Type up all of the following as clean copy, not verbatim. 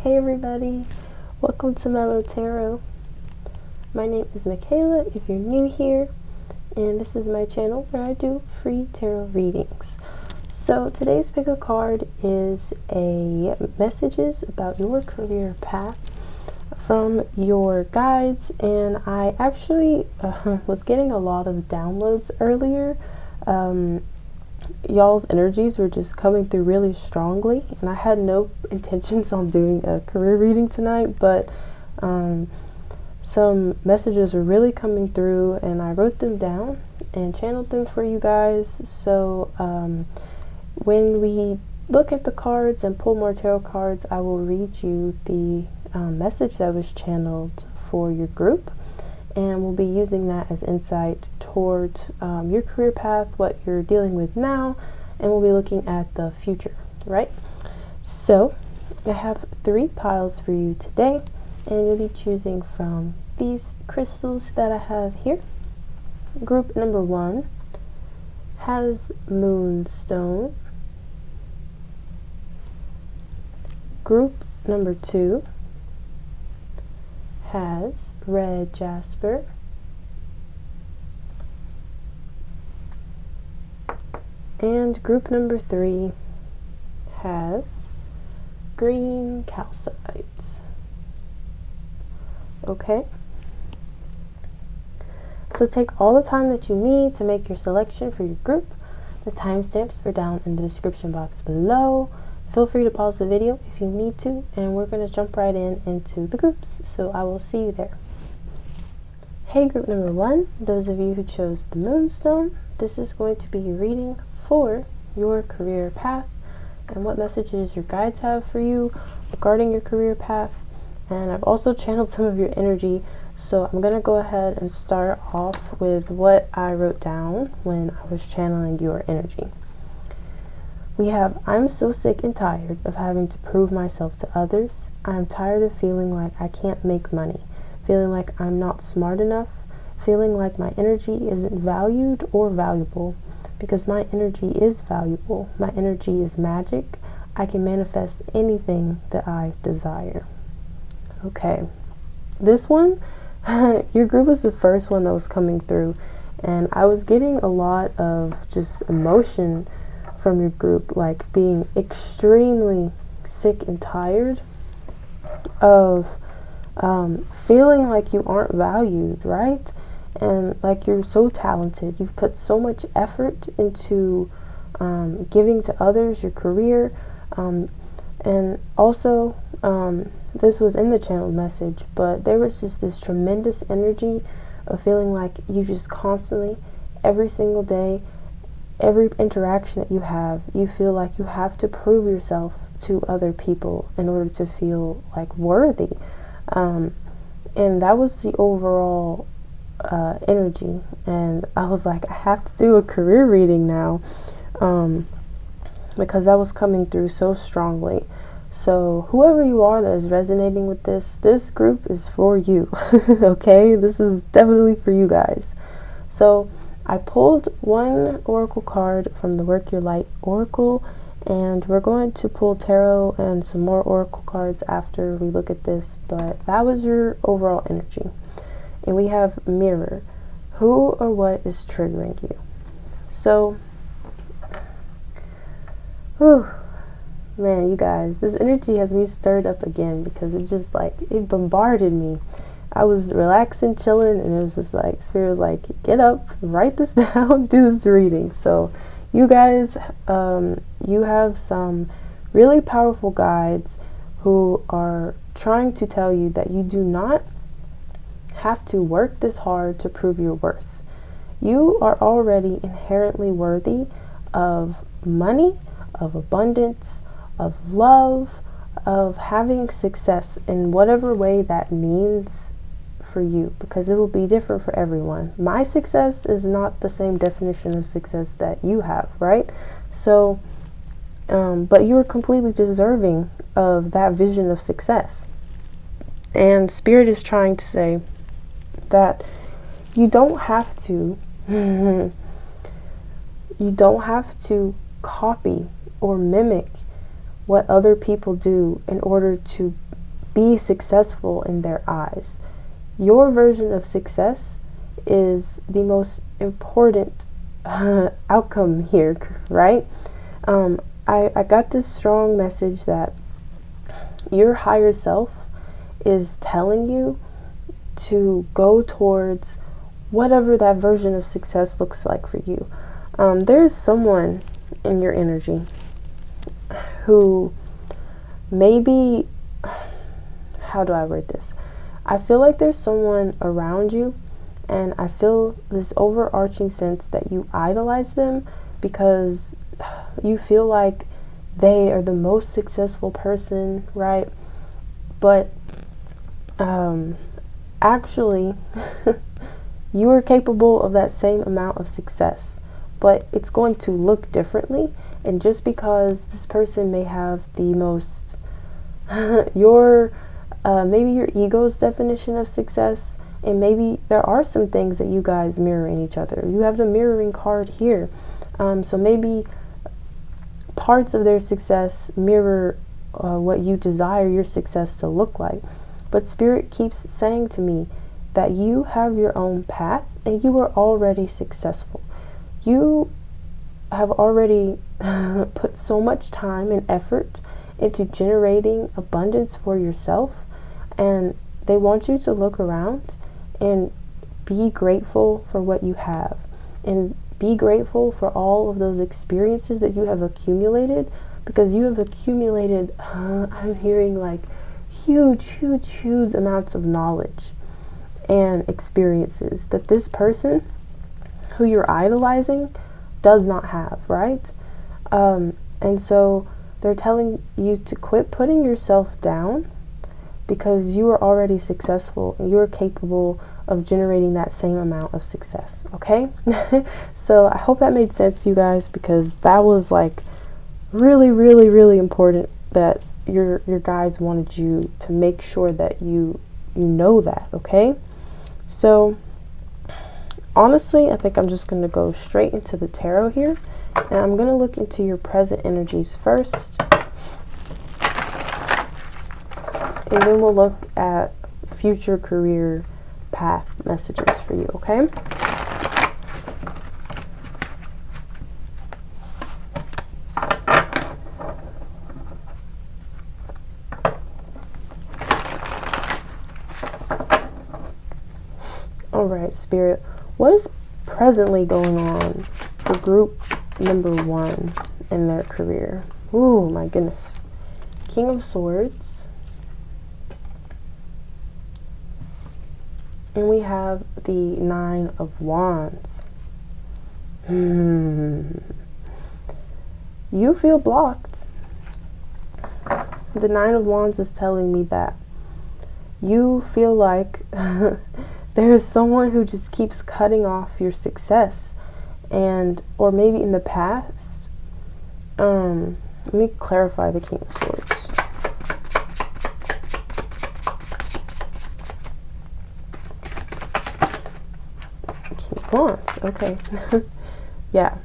Hey everybody, welcome to Mellow Tarot. My name is Michaela if you're new here, and this is my channel where I do free tarot readings. So today's pick a card is a messages about your career path from your guides, and I actually was getting a lot of downloads earlier. Y'all's energies were just coming through really strongly, and I had no intentions on doing a career reading tonight, but some messages were really coming through, and I wrote them down and channeled them for you guys. So when we look at the cards and pull more tarot cards, I will read you the message that was channeled for your group, and we'll be using that as insight towards your career path, what you're dealing with now, and we'll be looking at the future, right? So I have 3 piles for you today, and you'll be choosing from these crystals that I have here. Group number 1 has moonstone. Group number 2 has red jasper. And group number 3 has green calcite. Okay? So take all the time that you need to make your selection for your group. The timestamps are down in the description box below. Feel free to pause the video if you need to, and we're going to jump right into the groups. So I will see you there. Hey group number 1, those of you who chose the moonstone, this is going to be your reading for your career path and what messages your guides have for you regarding your career path. And I've also channeled some of your energy, so I'm going to go ahead and start off with what I wrote down when I was channeling your energy. We have, I'm so sick and tired of having to prove myself to others. I'm tired of feeling like I can't make money, feeling like I'm not smart enough, feeling like my energy isn't valued or valuable, because my energy is valuable. My energy is magic. I can manifest anything that I desire. Okay, this one, your group was the first one that was coming through, and I was getting a lot of just emotion from your group, like being extremely sick and tired of feeling like you aren't valued, right? And like you're so talented, you've put so much effort into giving to others, your career, and also this was in the channel message, but there was just this tremendous energy of feeling like you just constantly, every single day, every interaction that you have, you feel like you have to prove yourself to other people in order to feel like worthy. And that was the overall energy, and I was like, I have to do a career reading now, because that was coming through so strongly. So whoever you are that is resonating with this group is for you. Okay, this is definitely for you guys. So I pulled one oracle card from the Work Your Light Oracle, and we're going to pull tarot and some more oracle cards after we look at this, but that was your overall energy. And we have mirror. Who or what is triggering you? So, whew, man, you guys, this energy has me stirred up again, because it just like, it bombarded me. I was relaxing, chilling, and it was just like, Spirit was like, get up, write this down, do this reading. So you guys, you have some really powerful guides who are trying to tell you that you do not have to work this hard to prove your worth. You are already inherently worthy of money, of abundance, of love, of having success in whatever way that means for you, because it will be different for everyone. My success is not the same definition of success that you have, right? So but you're completely deserving of that vision of success. And Spirit is trying to say that you don't have to copy or mimic what other people do in order to be successful in their eyes. Your version of success is the most important outcome here, right? I got this strong message that your higher self is telling you to go towards whatever that version of success looks like for you. There's someone in your energy who maybe, how do I word this? I feel like there's someone around you, and I feel this overarching sense that you idolize them because you feel like they are the most successful person, right? But actually you are capable of that same amount of success, but it's going to look differently. And just because this person may have the most your maybe your ego's definition of success, and maybe there are some things that you guys mirror in each other. You have the mirroring card here, so maybe parts of their success mirror what you desire your success to look like. But Spirit keeps saying to me that you have your own path and you are already successful. You have already put so much time and effort into generating abundance for yourself, and they want you to look around and be grateful for what you have, and be grateful for all of those experiences that you have accumulated, because you have accumulated I'm hearing like huge amounts of knowledge and experiences that this person who you're idolizing does not have, right? And so they're telling you to quit putting yourself down, because you are already successful and you are capable of generating that same amount of success, okay? So I hope that made sense to you guys, because that was like really important, that your guides wanted you to make sure that you know that, okay? So honestly, I think I'm just going to go straight into the tarot here, and I'm going to look into your present energies first, and then we'll look at future career path messages for you, okay? Alright, Spirit, what is presently going on for group number 1 in their career? Ooh, my goodness. King of Swords. And we have the 9 of Wands. You feel blocked. The 9 of Wands is telling me that you feel like there is someone who just keeps cutting off your success, and or maybe in the past. Let me clarify the King of Swords. King of Wands, okay. Yeah.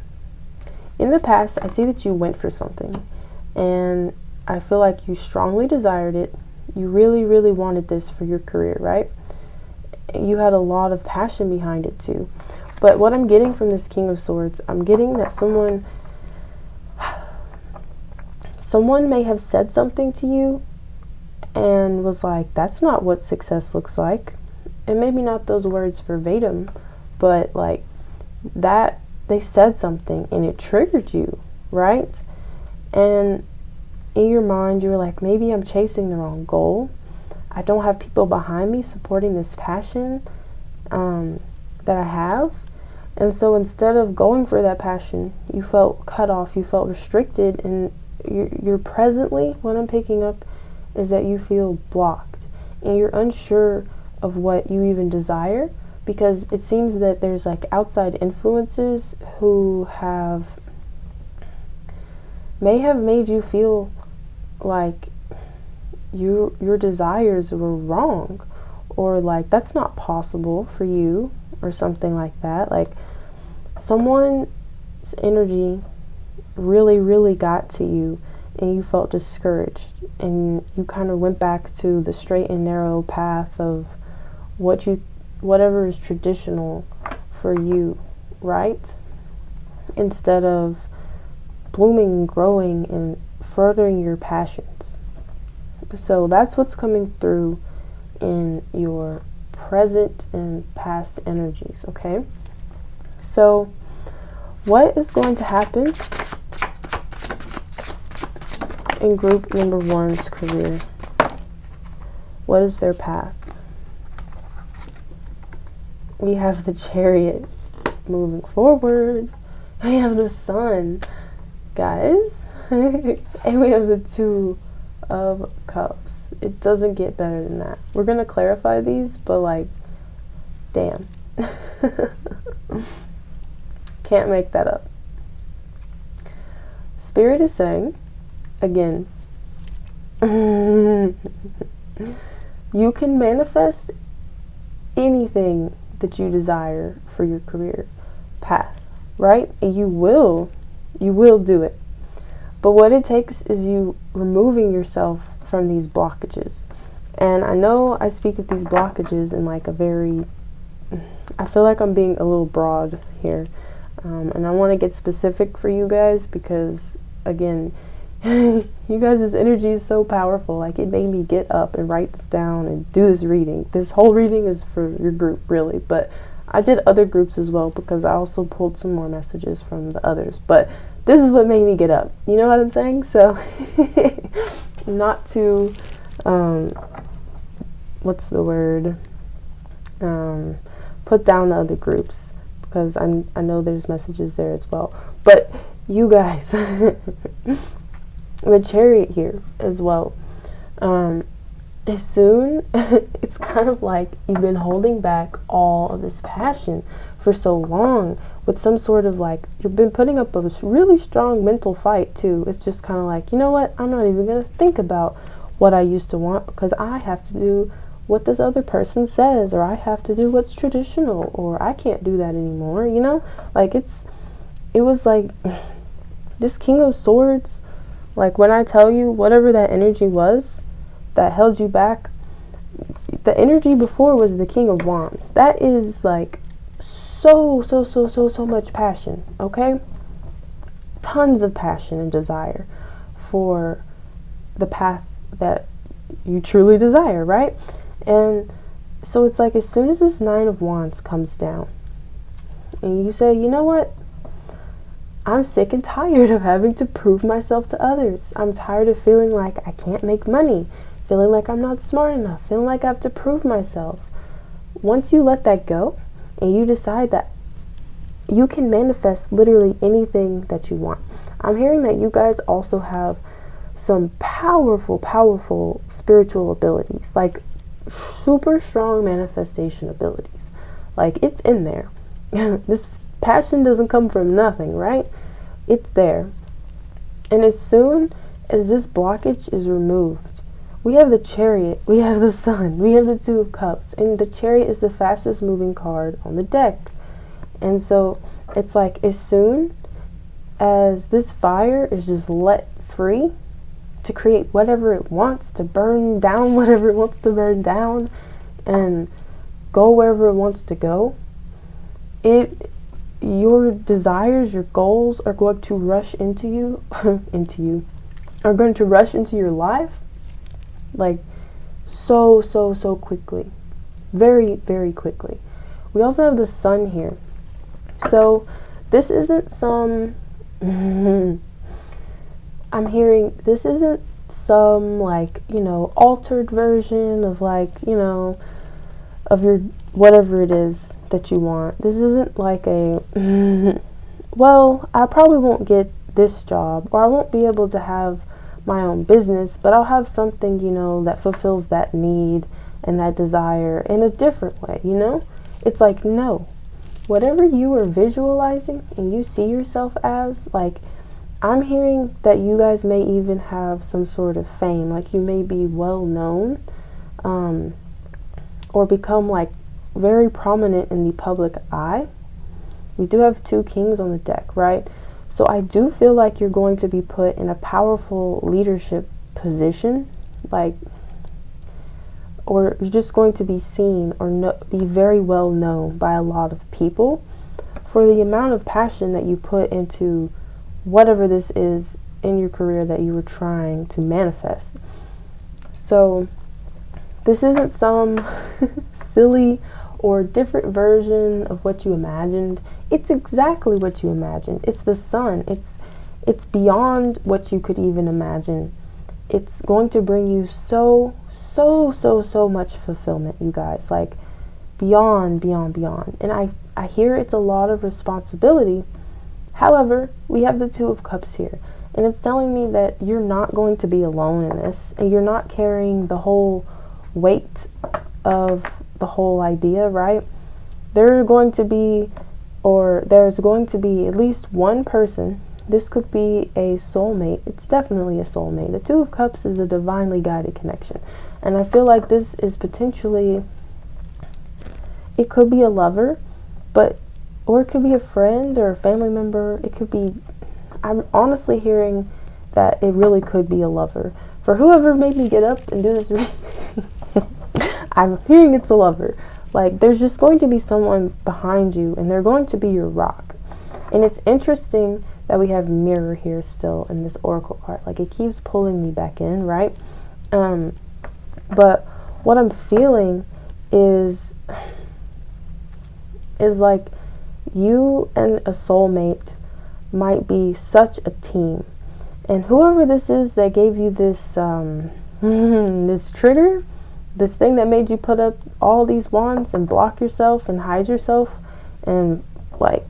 In the past, I see that you went for something, and I feel like you strongly desired it. You really wanted this for your career, right? You had a lot of passion behind it too. But what I'm getting from this King of Swords, I'm getting that someone may have said something to you and was like, that's not what success looks like. And maybe not those words verbatim, but like that they said something and it triggered you, right? And in your mind, you were like, maybe I'm chasing the wrong goal. I don't have people behind me supporting this passion that I have. And so instead of going for that passion, you felt cut off, you felt restricted, and you're presently, what I'm picking up is that you feel blocked and you're unsure of what you even desire, because it seems that there's like outside influences who may have made you feel like your desires were wrong, or like that's not possible for you, or something like that. Like someone's energy really got to you and you felt discouraged, and you kind of went back to the straight and narrow path of whatever is traditional for you, right? Instead of blooming and growing and furthering your passions. So that's what's coming through in your present and past energies, okay? So what is going to happen in group number 1's career? What is their path? We have the Chariot moving forward. We have the Sun, guys. And we have the Two of Cups. It doesn't get better than that. We're going to clarify these, but like, damn. Can't make that up. Spirit is saying, again, you can manifest anything that you desire for your career path, right? You will do it. But what it takes is you removing yourself from these blockages. And I know I speak of these blockages in like a very, I feel like I'm being a little broad here. And I want to get specific for you guys because, again, you guys' energy is so powerful. Like, it made me get up and write this down and do this reading. This whole reading is for your group, really. But I did other groups as well because I also pulled some more messages from the others. But this is what made me get up. You know what I'm saying? So, not to, what's the word? Put down the other groups. Because I know there's messages there as well. But you guys, the Chariot here as well. As soon, it's kind of like you've been holding back all of this passion for so long with some sort of like, you've been putting up a really strong mental fight too. It's just kind of like, you know what, I'm not even going to think about what I used to want because I have to do what this other person says, or I have to do what's traditional, or I can't do that anymore, you know? Like, it was like, this King of Swords, like, when I tell you, whatever that energy was that held you back, the energy before was the King of Wands. That is, like, so much passion, okay? Tons of passion and desire for the path that you truly desire, right? And so it's like, as soon as this Nine of Wands comes down and you say, you know what, I'm sick and tired of having to prove myself to others. I'm tired of feeling like I can't make money, feeling like I'm not smart enough, feeling like I have to prove myself. Once you let that go and you decide that you can manifest literally anything that you want. I'm hearing that you guys also have some powerful spiritual abilities, like super strong manifestation abilities. Like, it's in there. This passion doesn't come from nothing, right? It's there. And as soon as this blockage is removed, we have the Chariot, we have the Sun, we have the Two of Cups, and the Chariot is the fastest moving card on the deck. And so it's like, as soon as this fire is just let free to create whatever it wants, to burn down whatever it wants to burn down, and go wherever it wants to go, your desires, your goals are going to rush into you, are going to rush into your life, like, so quickly. Very quickly. We also have the Sun here. So, this isn't some, I'm hearing, this isn't some, like, you know, altered version of, like, you know, of your, whatever it is that you want. This isn't like a, well, I probably won't get this job, or I won't be able to have my own business, but I'll have something, you know, that fulfills that need and that desire in a different way, you know? It's like, no. Whatever you are visualizing and you see yourself as, like, I'm hearing that you guys may even have some sort of fame, like you may be well known, or become like very prominent in the public eye. We do have two kings on the deck, right? So I do feel like you're going to be put in a powerful leadership position, like, or you're just going to be seen or be very well known by a lot of people for the amount of passion that you put into whatever this is in your career that you were trying to manifest. So this isn't some silly or different version of what you imagined. It's exactly what you imagined. It's the sun. It's beyond what you could even imagine. It's going to bring you so much fulfillment, you guys. Like beyond. And I hear it's a lot of responsibility. However, we have the Two of Cups here. And it's telling me that you're not going to be alone in this. And you're not carrying the whole weight of the whole idea, right? There's going to be at least one person. This could be a soulmate. It's definitely a soulmate. The Two of Cups is a divinely guided connection. And I feel like this is potentially, it could be a lover, or it could be a friend or a family member. It could be, I'm honestly hearing that it really could be a lover. For whoever made me get up and do this reading, I'm hearing it's a lover. Like, there's just going to be someone behind you, and they're going to be your rock. And it's interesting that we have mirror here still in this oracle card. Like, it keeps pulling me back in, right? But what I'm feeling is like you and a soulmate might be such a team. And whoever this is that gave you this this trigger, this thing that made you put up all these wands and block yourself and hide yourself and like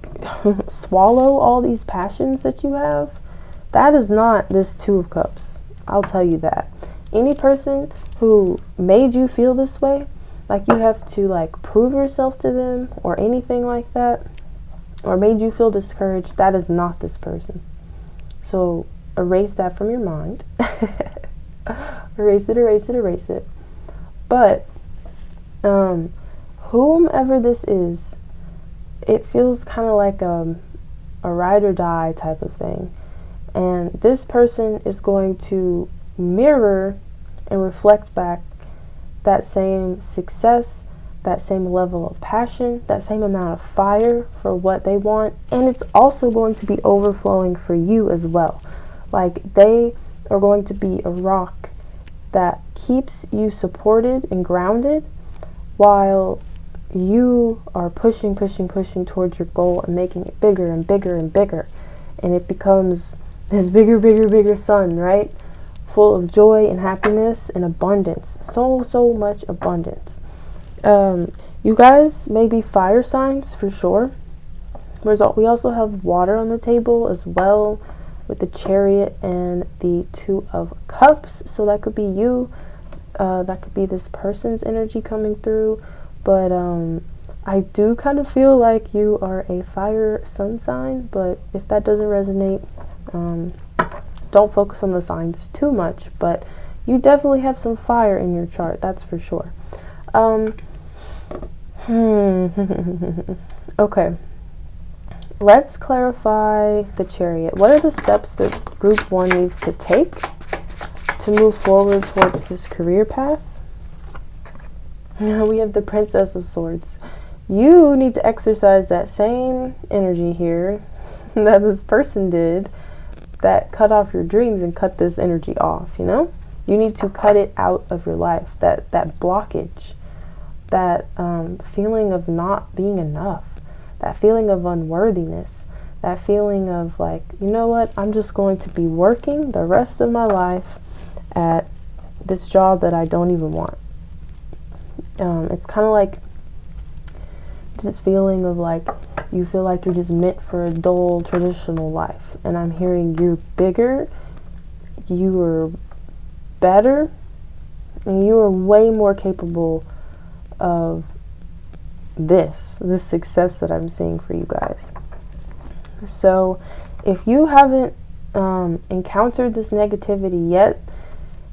swallow all these passions that you have, that is not this Two of Cups. I'll tell you that. Any person who made you feel this way, like you have to like prove yourself to them or anything like that, or made you feel discouraged, that is not this person. So erase that from your mind. Erase it. But whomever this is, it feels kind of like a ride or die type of thing. And this person is going to mirror and reflect back that same success, that same level of passion, that same amount of fire for what they want. And it's also going to be overflowing for you as well. Like, they are going to be a rock that keeps you supported and grounded while you are pushing towards your goal and making it bigger and bigger and bigger. And it becomes this bigger sun, right? Full of joy and happiness and abundance. So much abundance. You guys may be fire signs for sure. We also have water on the table as well, with the Chariot and the Two of Cups. So that could be you. That could be this person's energy coming through. But I do kind of feel like you are a fire sun sign. But if that doesn't resonate, don't focus on the signs too much. But you definitely have some fire in your chart. That's for sure. Okay. Let's clarify the Chariot. What are the steps that group 1 needs to take to move forward towards this career path? We have the Princess of Swords. You need to exercise that same energy here that this person did that cut off your dreams and cut this energy off, you know? You need to cut it out of your life. That blockage, that feeling of not being enough, that feeling of unworthiness, that feeling of like, you know what, I'm just going to be working the rest of my life at this job that I don't even want. It's kind of like this feeling of like, you feel like you're just meant for a dull, traditional life. And I'm hearing you're bigger, you are better, and you are way more capable of this success that I'm seeing for you guys. So if you haven't encountered this negativity yet,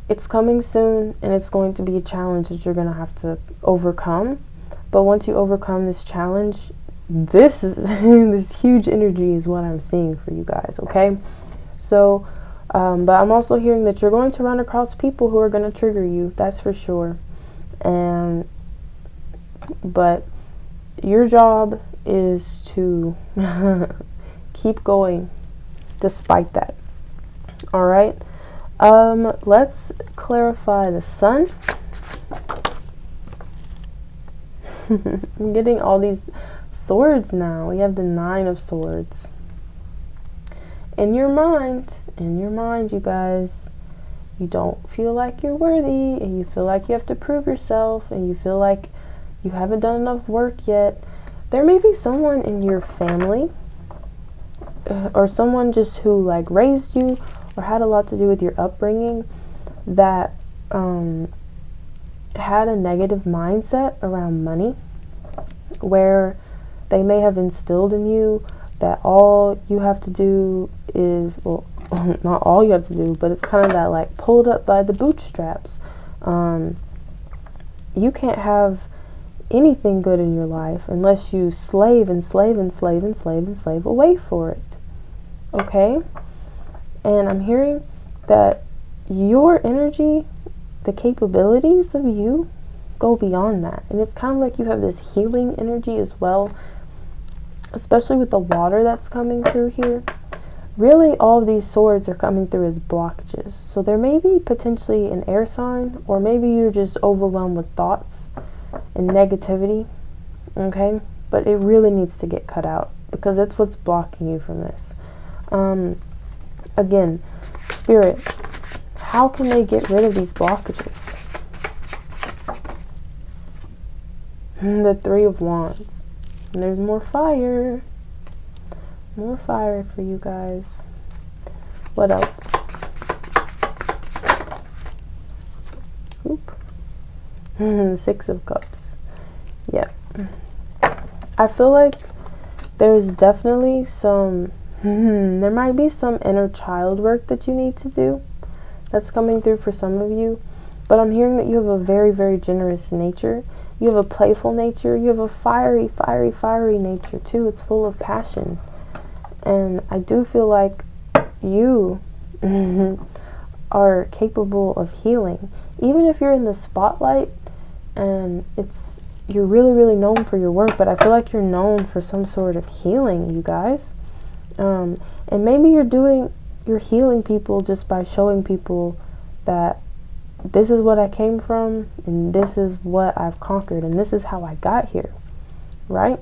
it's coming soon, and it's going to be a challenge that you're going to have to overcome. But once you overcome this challenge, this is this huge energy is what I'm seeing for you guys, okay? So, but I'm also hearing that you're going to run across people who are going to trigger you, that's for sure. But your job is to keep going despite that. All right. Let's clarify the sun. I'm getting all these swords now. We have the 9 of swords. In your mind, you guys, you don't feel like you're worthy, and you feel like you have to prove yourself, and you feel like you haven't done enough work yet. There may be someone in your family, or someone just who like raised you or had a lot to do with your upbringing, that had a negative mindset around money, where they may have instilled in you that all you have to do is, well, not all you have to do, but it's kind of that like pulled up by the bootstraps. You can't have anything good in your life unless you slave away for it. Okay? And I'm hearing that your energy, the capabilities of you, go beyond that. And it's kind of like you have this healing energy as well, especially with the water that's coming through here. Really, all of these swords are coming through as blockages. So there may be potentially an air sign, or maybe you're just overwhelmed with thoughts and negativity. Okay? But it really needs to get cut out, because that's what's blocking you from this. Again, Spirit, how can they get rid of these blockages? The 3 of Wands. And there's more fire. More fire for you guys. What else? Oop. 6 of Cups. Yeah. I feel like there's definitely some there might be some inner child work that you need to do that's coming through for some of you. But I'm hearing that you have a very, very generous nature. You have a playful nature. You have a fiery nature too. It's full of passion. And I do feel like you are capable of healing. Even if you're in the spotlight and you're really, really known for your work, but I feel like you're known for some sort of healing, you guys. And maybe you're healing people just by showing people that this is what I came from, and this is what I've conquered, and this is how I got here, right?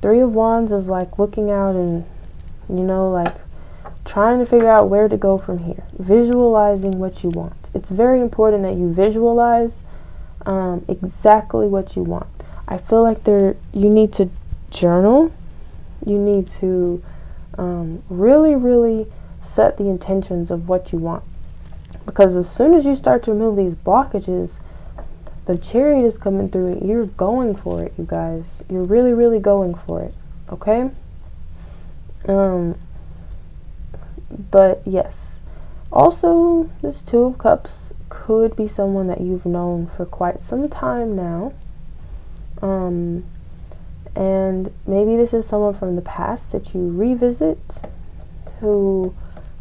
3 of Wands is like looking out and, like trying to figure out where to go from here. Visualizing what you want. It's very important that you visualize exactly what you want. I feel like you need to journal. You need to really, really set the intentions of what you want. Because as soon as you start to remove these blockages, the Chariot is coming through and you're going for it, you guys. You're really, really going for it. Okay? But yes. Also, this 2 of Cups could be someone that you've known for quite some time now. And maybe this is someone from the past that you revisit, who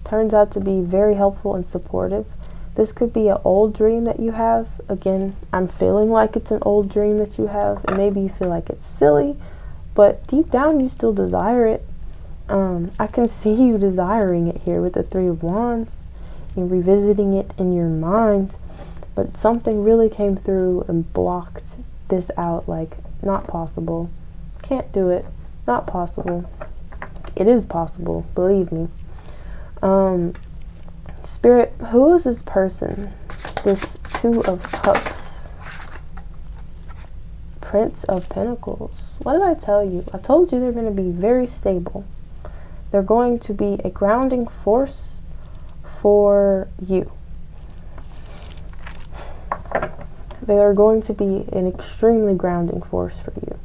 turns out to be very helpful and supportive. This could be an old dream that you have. Again, I'm feeling like it's an old dream that you have, and maybe you feel like it's silly, but deep down you still desire it. I can see you desiring it here with the 3 of Wands and revisiting it in your mind, but something really came through and blocked this out, like, not possible. Can't do it. Not possible. It is possible, believe me. Spirit, who is this person? This 2 of Cups. Prince of Pentacles. What did I tell you? I told you they're going to be very stable. They're going to be a grounding force for you. They are going to be an extremely grounding force for you.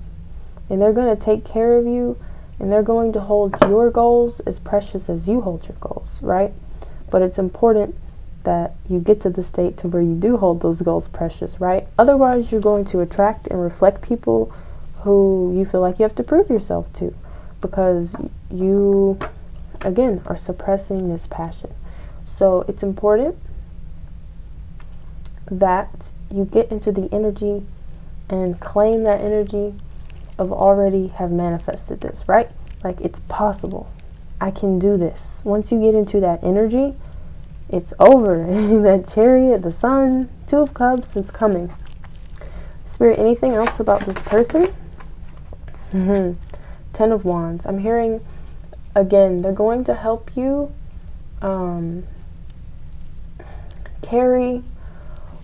And they're going to take care of you, and they're going to hold your goals as precious as you hold your goals, right? But it's important that you get to the state to where you do hold those goals precious, right? Otherwise, you're going to attract and reflect people who you feel like you have to prove yourself to, because you, again, are suppressing this passion. So it's important that you get into the energy and claim that energy of already have manifested this, right? Like, it's possible. I can do this. Once you get into that energy, it's over. That chariot, the sun, 2 of cups is coming. Spirit, anything else about this person? 10 of wands. I'm hearing, again, they're going to help you carry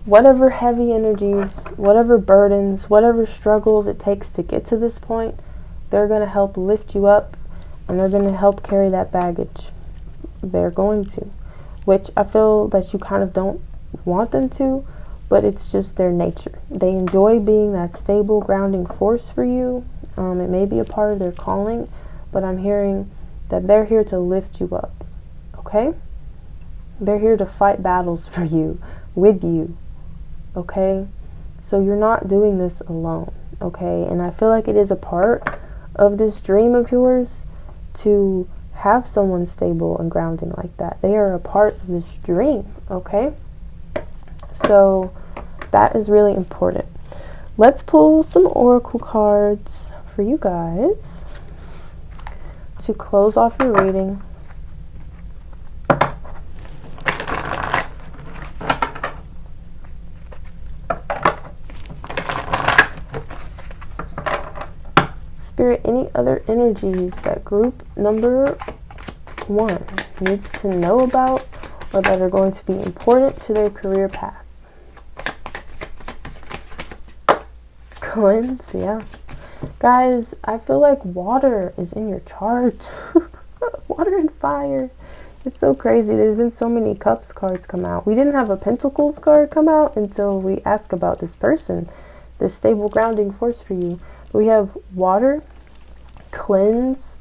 whatever heavy energies, whatever burdens, whatever struggles it takes to get to this point. They're going to help lift you up, and they're going to help carry that baggage. They're going to, which I feel that you kind of don't want them to, but it's just their nature. They enjoy being that stable, grounding force for you. It may be a part of their calling, but I'm hearing that they're here to lift you up, okay? They're here to fight battles for you, with you, okay? So you're not doing this alone, okay? And I feel like it is a part of this dream of yours to have someone stable and grounding like that. They are a part of this dream, okay? So that is really important. Let's pull some oracle cards for you guys to close off your reading. Spirit, any other energies that group number 1 needs to know about, or that are going to be important to their career path? Cleanse, yeah. Guys, I feel like water is in your chart. Water and fire. It's so crazy. There's been so many cups cards come out. We didn't have a pentacles card come out until we ask about this person, this stable grounding force for you. We have water, cleanse.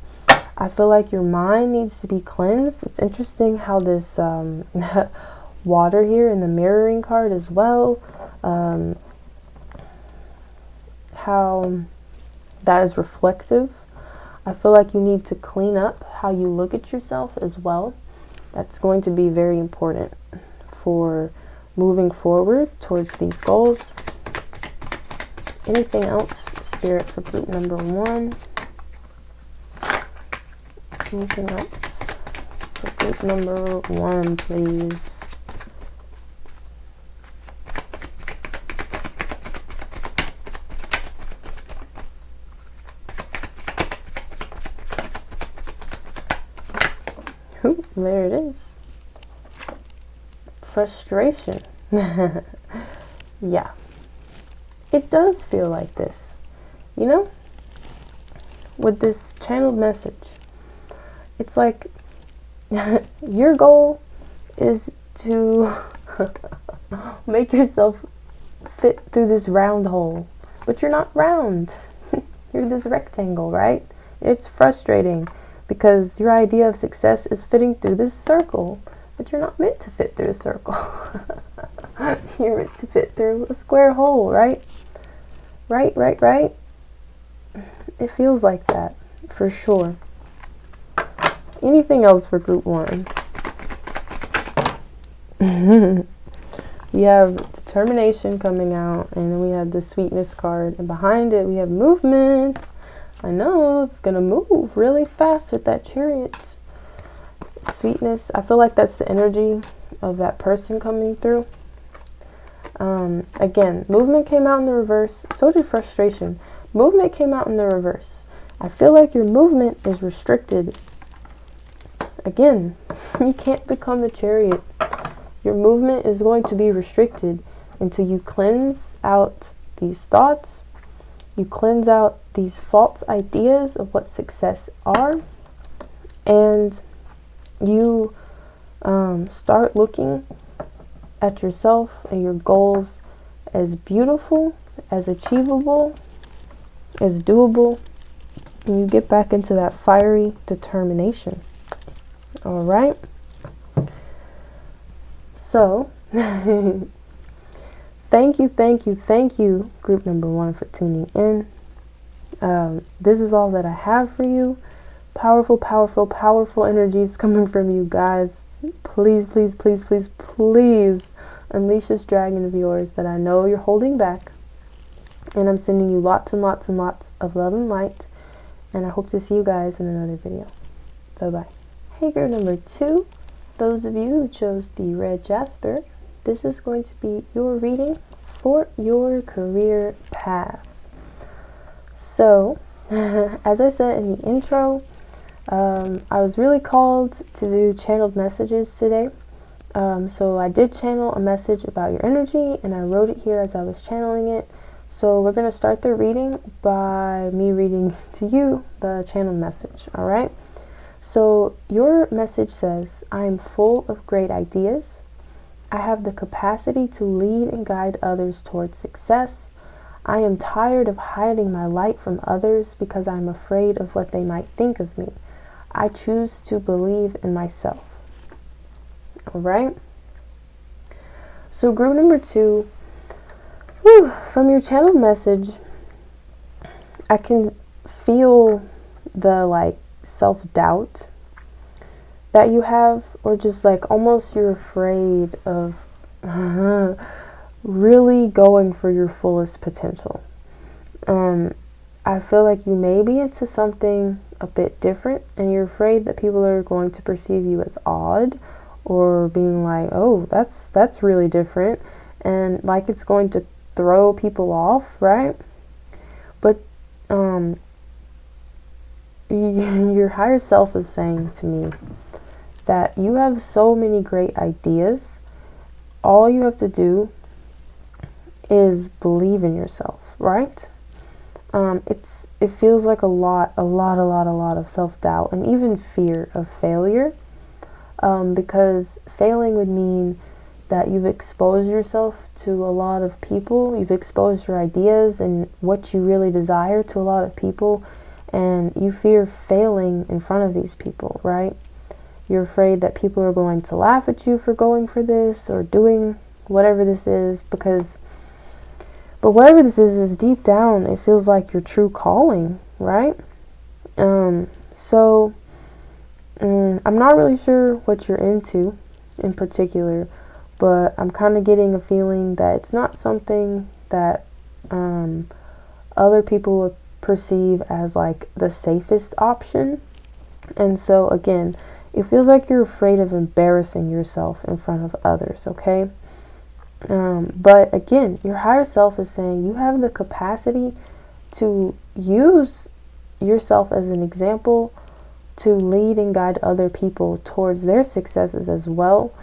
I feel like your mind needs to be cleansed. It's interesting how this water here in the mirroring card as well, how that is reflective. I feel like you need to clean up how you look at yourself as well. That's going to be very important for moving forward towards these goals. Anything else, Spirit, for group number 1? Anything else for group number 1, please? Ooh, there it is. Frustration. Yeah. It does feel like this. You know? With this channeled message. It's like your goal is to make yourself fit through this round hole. But you're not round. You're this rectangle, right? It's frustrating because your idea of success is fitting through this circle. But you're not meant to fit through a circle. You're meant to fit through a square hole, right? Right. It feels like that, for sure. Anything else for group 1? We have determination coming out, and then we have the sweetness card, and behind it we have movement. I know, it's gonna move really fast with that chariot. Sweetness, I feel like that's the energy of that person coming through. Again, movement came out in the reverse, so did frustration. Movement came out in the reverse. I feel like your movement is restricted. Again, you can't become the chariot. Your movement is going to be restricted until you cleanse out these thoughts, you cleanse out these false ideas of what success are, and you start looking at yourself and your goals as beautiful, as achievable, as doable, and you get back into that fiery determination. All right. So, thank you, group number 1, for tuning in. This is all that I have for you. Powerful, powerful, powerful energies coming from you guys. Please, please, please, please, please unleash this dragon of yours that I know you're holding back. And I'm sending you lots and lots and lots of love and light. And I hope to see you guys in another video. Bye-bye. Hey, group number 2. Those of you who chose the red jasper, this is going to be your reading for your career path. So, as I said in the intro, I was really called to do channeled messages today. So I did channel a message about your energy, and I wrote it here as I was channeling it. So we're going to start the reading by me reading to you the channeled message, alright? So your message says, I am full of great ideas. I have the capacity to lead and guide others towards success. I am tired of hiding my light from others because I am afraid of what they might think of me. I choose to believe in myself. Alright? So group number 2, from your channeled message, I can feel the self-doubt that you have, or just almost you're afraid of really going for your fullest potential. I feel like you may be into something a bit different, and you're afraid that people are going to perceive you as odd, or being like, oh, that's really different, and it's going to throw people off, right? But your higher self is saying to me that you have so many great ideas. All you have to do is believe in yourself, right? It feels like a lot of self-doubt and even fear of failure, because failing would mean that you've exposed yourself to a lot of people, you've exposed your ideas and what you really desire to a lot of people, and you fear failing in front of these people, right? You're afraid that people are going to laugh at you for going for this or doing whatever this is, but whatever this is deep down, it feels like your true calling, right? So I'm not really sure what you're into in particular, but I'm kind of getting a feeling that it's not something that other people would perceive as the safest option. And so again, it feels like you're afraid of embarrassing yourself in front of others, okay? But again, your higher self is saying you have the capacity to use yourself as an example to lead and guide other people towards their successes as well.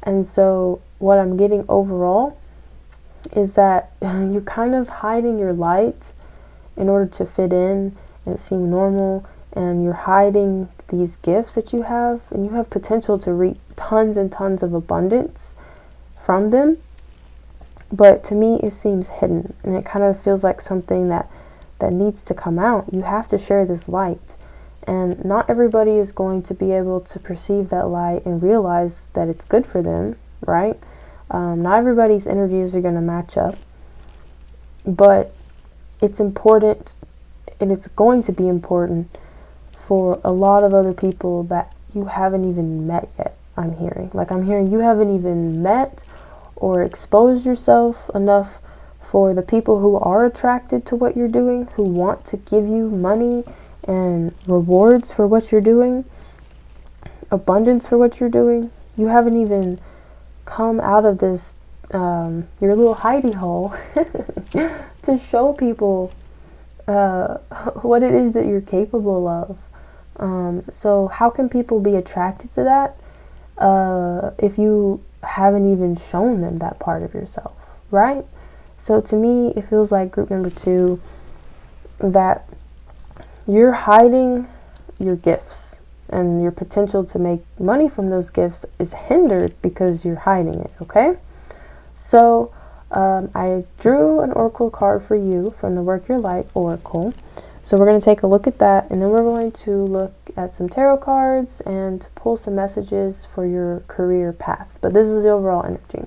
And so what I'm getting overall is that you're kind of hiding your light in order to fit in and seem normal, and you're hiding these gifts that you have, and you have potential to reap tons and tons of abundance from them. But to me, it seems hidden, and it kind of feels like something that needs to come out. You have to share this light, and not everybody is going to be able to perceive that light and realize that it's good for them, right? Not everybody's energies are going to match up, but it's important, and it's going to be important for a lot of other people that you haven't even met yet. I'm hearing you haven't even met or exposed yourself enough for the people who are attracted to what you're doing, who want to give you money and rewards for what you're doing, abundance for what you're doing. You haven't even come out of this your little hidey hole to show people what it is that you're capable of. So how can people be attracted to that if you haven't even shown them that part of yourself, right? So to me, it feels like group number 2, that you're hiding your gifts, and your potential to make money from those gifts is hindered because you're hiding it, okay? So I drew an oracle card for you from the Work Your Light Oracle. So we're going to take a look at that, and then we're going to look at some tarot cards and pull some messages for your career path. But this is the overall energy.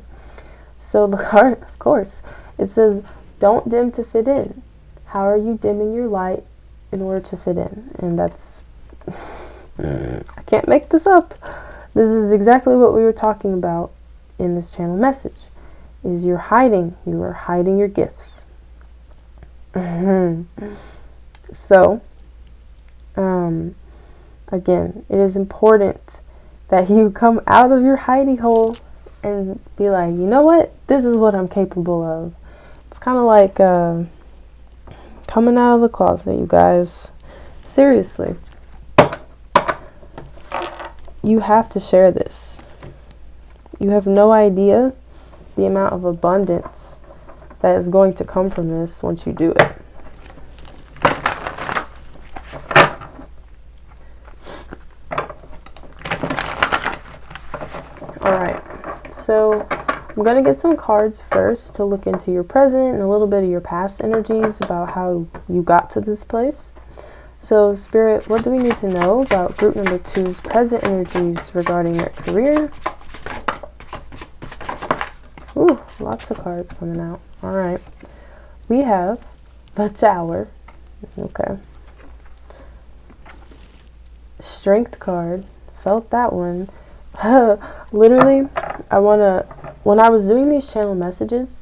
So the card, of course, it says, don't dim to fit in. How are you dimming your light in order to fit in. And that's, I can't make this up. This is exactly what we were talking about in this channel message, is you are hiding your gifts. So, again, it is important that you come out of your hidey hole and be like, you know what? This is what I'm capable of. It's kind of like coming out of the closet, you guys. Seriously. You have to share this. You have no idea the amount of abundance that is going to come from this once you do it. Alright, so I'm going to get some cards first to look into your present and a little bit of your past energies about how you got to this place. So, Spirit, what do we need to know about group number 2's present energies regarding their career? Ooh, lots of cards coming out. Alright, we have the Tower. Okay. Strength card. Felt that one. Literally, when I was doing these channel messages,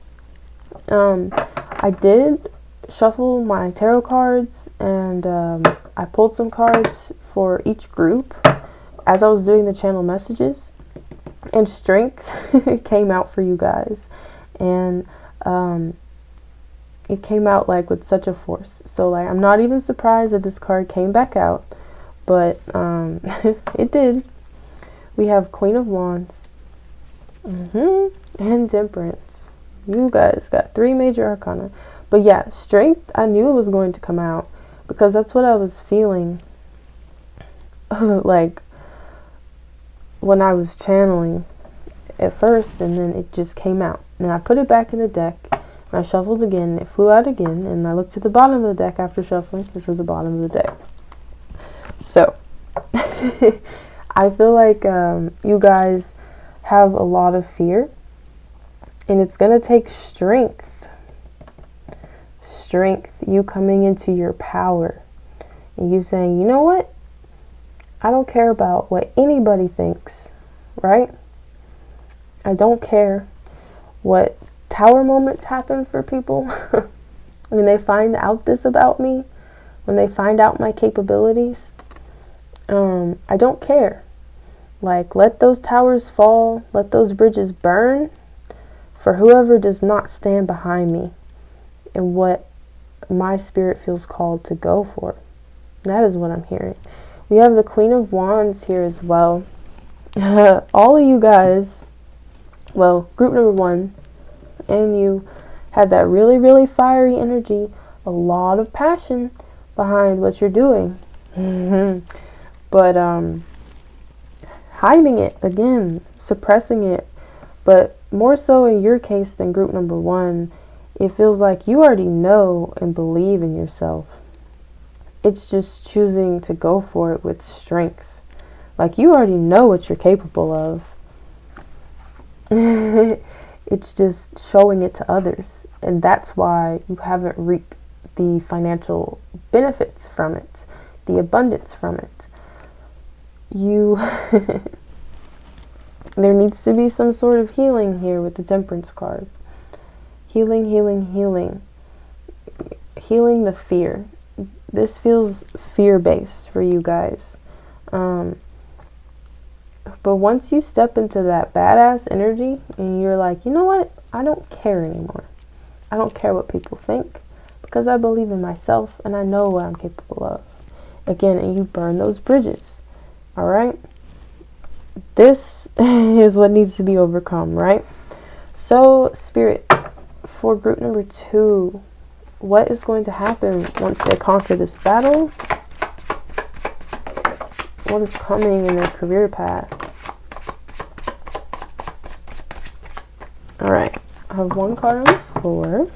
I did shuffle my tarot cards, and I pulled some cards for each group as I was doing the channel messages, and strength came out for you guys, and it came out like with such a force. So like, I'm not even surprised that this card came back out, but it did. We have Queen of Wands, and Temperance. You guys got 3 major arcana. But yeah, strength, I knew it was going to come out because that's what I was feeling like when I was channeling at first, and then it just came out. And I put it back in the deck, and I shuffled again, and it flew out again, and I looked at the bottom of the deck after shuffling. This is the bottom of the deck. So, I feel like you guys have a lot of fear, and it's going to take strength. Strength, you coming into your power, and you saying, you know what? I don't care about what anybody thinks, right? I don't care what tower moments happen for people when they find out this about me, when they find out my capabilities. I don't care. Like, let those towers fall, let those bridges burn for whoever does not stand behind me and what my spirit feels called to go for. That is what I'm hearing. We have the Queen of Wands here as well. All of you guys, well, group number 1, and you had that really, really fiery energy, a lot of passion behind what you're doing. But hiding it, again, suppressing it. But more so in your case than group number 1, it feels like you already know and believe in yourself. It's just choosing to go for it with strength. Like, you already know what you're capable of. It's just showing it to others. And that's why you haven't reaped the financial benefits from it, the abundance from it. There needs to be some sort of healing here with the Temperance card. Healing, healing, healing. Healing the fear. This feels fear-based for you guys. But once you step into that badass energy and you're like, you know what? I don't care anymore. I don't care what people think because I believe in myself and I know what I'm capable of. Again, and you burn those bridges. All right? This is what needs to be overcome, right? So, Spirit, for group number 2, what is going to happen once they conquer this battle? What is coming in their career path? Alright, I have 1 card on the floor.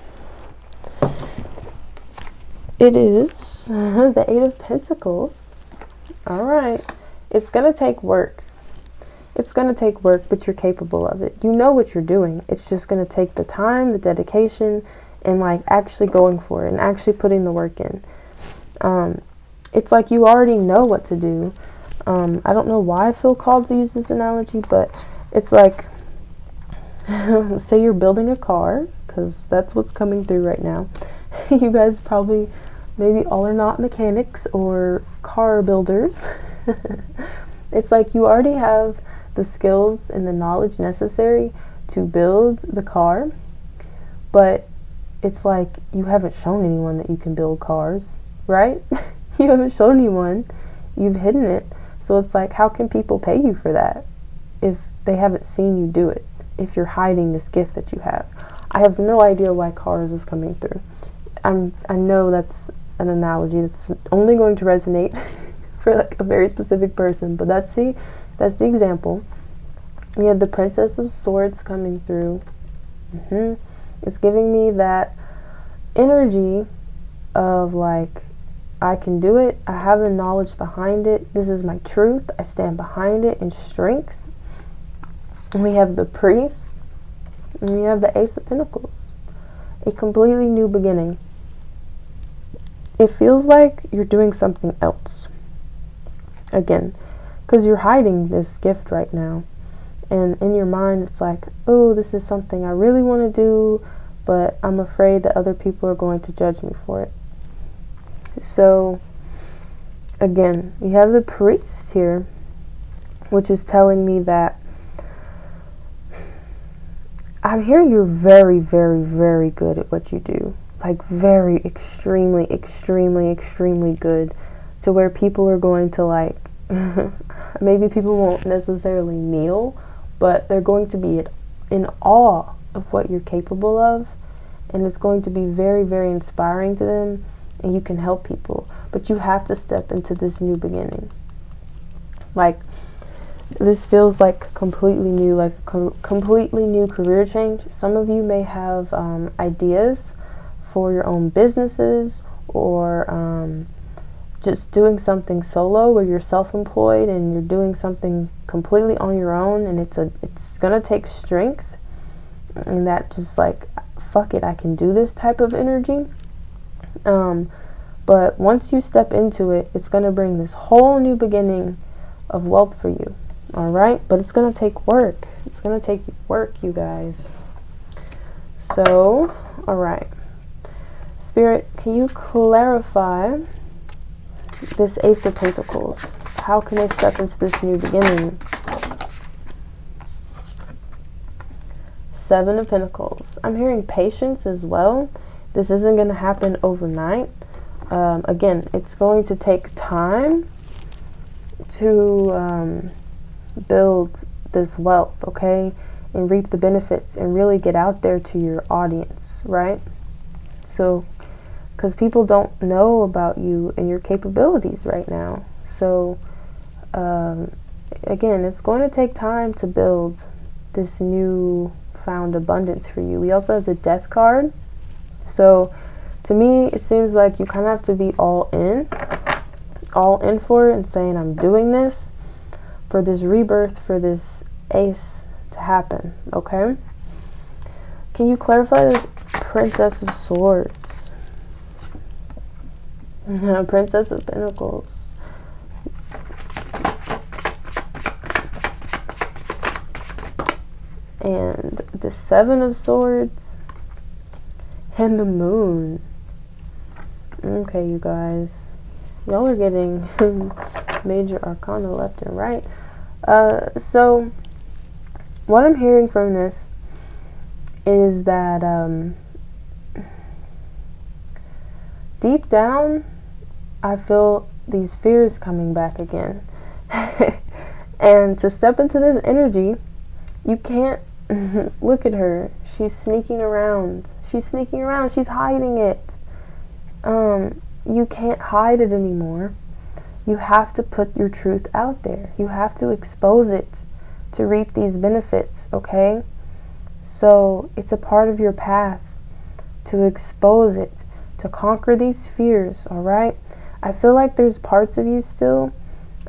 It is the 8 of Pentacles. Alright, it's going to take work. It's going to take work, but you're capable of it. You know what you're doing. It's just going to take the time, the dedication, and like actually going for it and actually putting the work in. It's like you already know what to do. I don't know why I feel called to use this analogy, but it's like, say you're building a car, because that's what's coming through right now. You guys probably, maybe all are not mechanics or car builders. It's like you already have the skills and the knowledge necessary to build the car, but it's like you haven't shown anyone that you can build cars, right? You haven't shown anyone, you've hidden it. So it's like, how can people pay you for that if they haven't seen you do it, if you're hiding this gift that you have? I have no idea why cars is coming through. I know that's an analogy that's only going to resonate for like a very specific person, but that's the example. We have the Princess of Swords coming through. It's giving me that energy of like, I can do it, I have the knowledge behind it, this is my truth, I stand behind it in strength. And we have the Priest, and we have the Ace of Pentacles. A completely new beginning. It feels like you're doing something else. Again, because you're hiding this gift right now. And in your mind, it's like, oh, this is something I really want to do, but I'm afraid that other people are going to judge me for it. So, again, we have the Priest here, which is telling me that I'm hearing you're very, very, very good at what you do. Like, very, extremely, extremely, extremely good, to where people are going to, like, maybe people won't necessarily kneel, but they're going to be in awe of what you're capable of, and it's going to be very, very inspiring to them, and you can help people. But you have to step into this new beginning. Like, this feels like completely new, like completely new career change. Some of you may have ideas for your own businesses, or just doing something solo where you're self-employed and you're doing something completely on your own, and it's gonna take strength, and that just like, fuck it, I can do this type of energy. But once you step into it, it's gonna bring this whole new beginning of wealth for you. All right, but it's gonna take work. It's gonna take work, you guys. So, all right, Spirit, can you clarify this Ace of Pentacles? How can they step into this new beginning? Seven of Pentacles. I'm hearing patience as well. This isn't going to happen overnight. Again, it's going to take time to build this wealth, okay? And reap the benefits and really get out there to your audience, right? So, because people don't know about you and your capabilities right now. So, again, it's going to take time to build this new found abundance for you. We also have the Death card. So, to me, it seems like you kind of have to be all in for it, and saying, I'm doing this for this rebirth, for this ace to happen, okay? Can you clarify the Princess of Swords? Princess of Pentacles. And the Seven of Swords. And the Moon. Okay, you guys. Y'all are getting major arcana left and right. So, what I'm hearing from this is that deep down, I feel these fears coming back again. And to step into this energy, you can't look at her. She's sneaking around. She's hiding it. You can't hide it anymore. You have to put your truth out there. You have to expose it to reap these benefits, okay? So it's a part of your path to expose it, to conquer these fears, all right? I feel like there's parts of you still,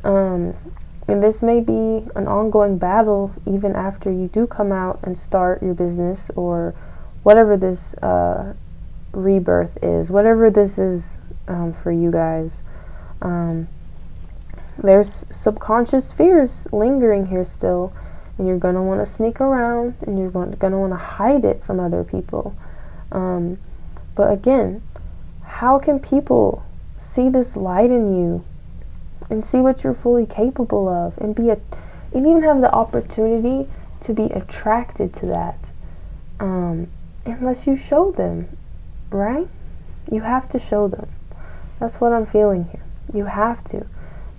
and this may be an ongoing battle even after you do come out and start your business, or whatever this rebirth is, whatever this is for you guys. There's subconscious fears lingering here still, and you're going to want to sneak around, and you're going to want to hide it from other people. But again, how can people see this light in you and see what you're fully capable of, and even have the opportunity to be attracted to that, unless you show them, right? You have to show them. That's what I'm feeling here. You have to.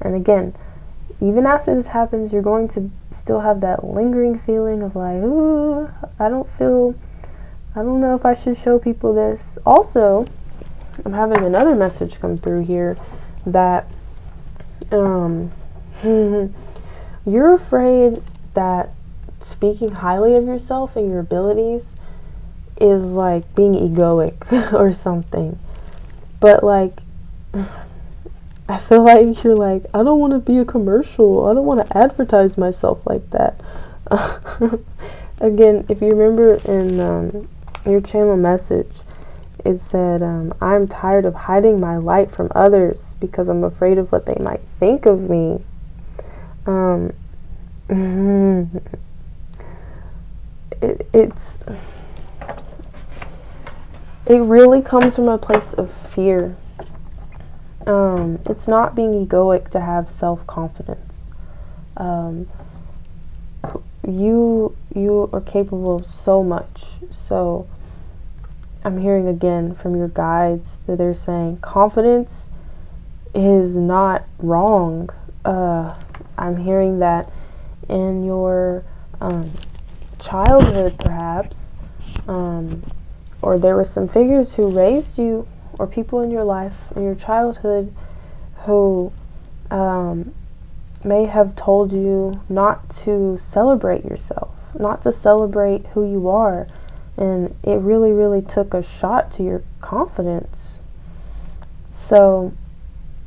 And again, even after this happens, you're going to still have that lingering feeling of like, ooh, I don't know if I should show people this. Also, I'm having another message come through here that you're afraid that speaking highly of yourself and your abilities is like being egoic or something. But like, I feel like you're like, I don't want to be a commercial. I don't want to advertise myself like that. Again, if you remember in your channel message, it said, I'm tired of hiding my light from others because I'm afraid of what they might think of me. It really comes from a place of fear. It's not being egoic to have self-confidence. You are capable of so much. So I'm hearing again from your guides that they're saying confidence is not wrong. I'm hearing that in your childhood, perhaps, or there were some figures who raised you, or people in your life in your childhood who may have told you not to celebrate yourself, not to celebrate who you are, and it really, really took a shot to your confidence. So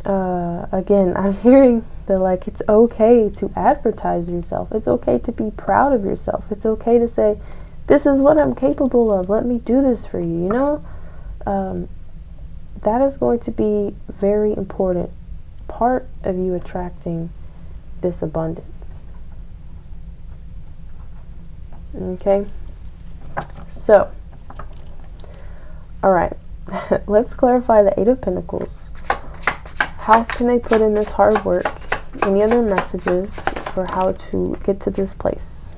again, I'm hearing that like it's okay to advertise yourself. It's okay to be proud of yourself. It's okay to say, this is what I'm capable of. Let me do this for you, you know? That is going to be very important part of you attracting this abundance. Okay? So, alright, let's clarify the Eight of Pentacles. How can they put in this hard work? Any other messages for how to get to this place?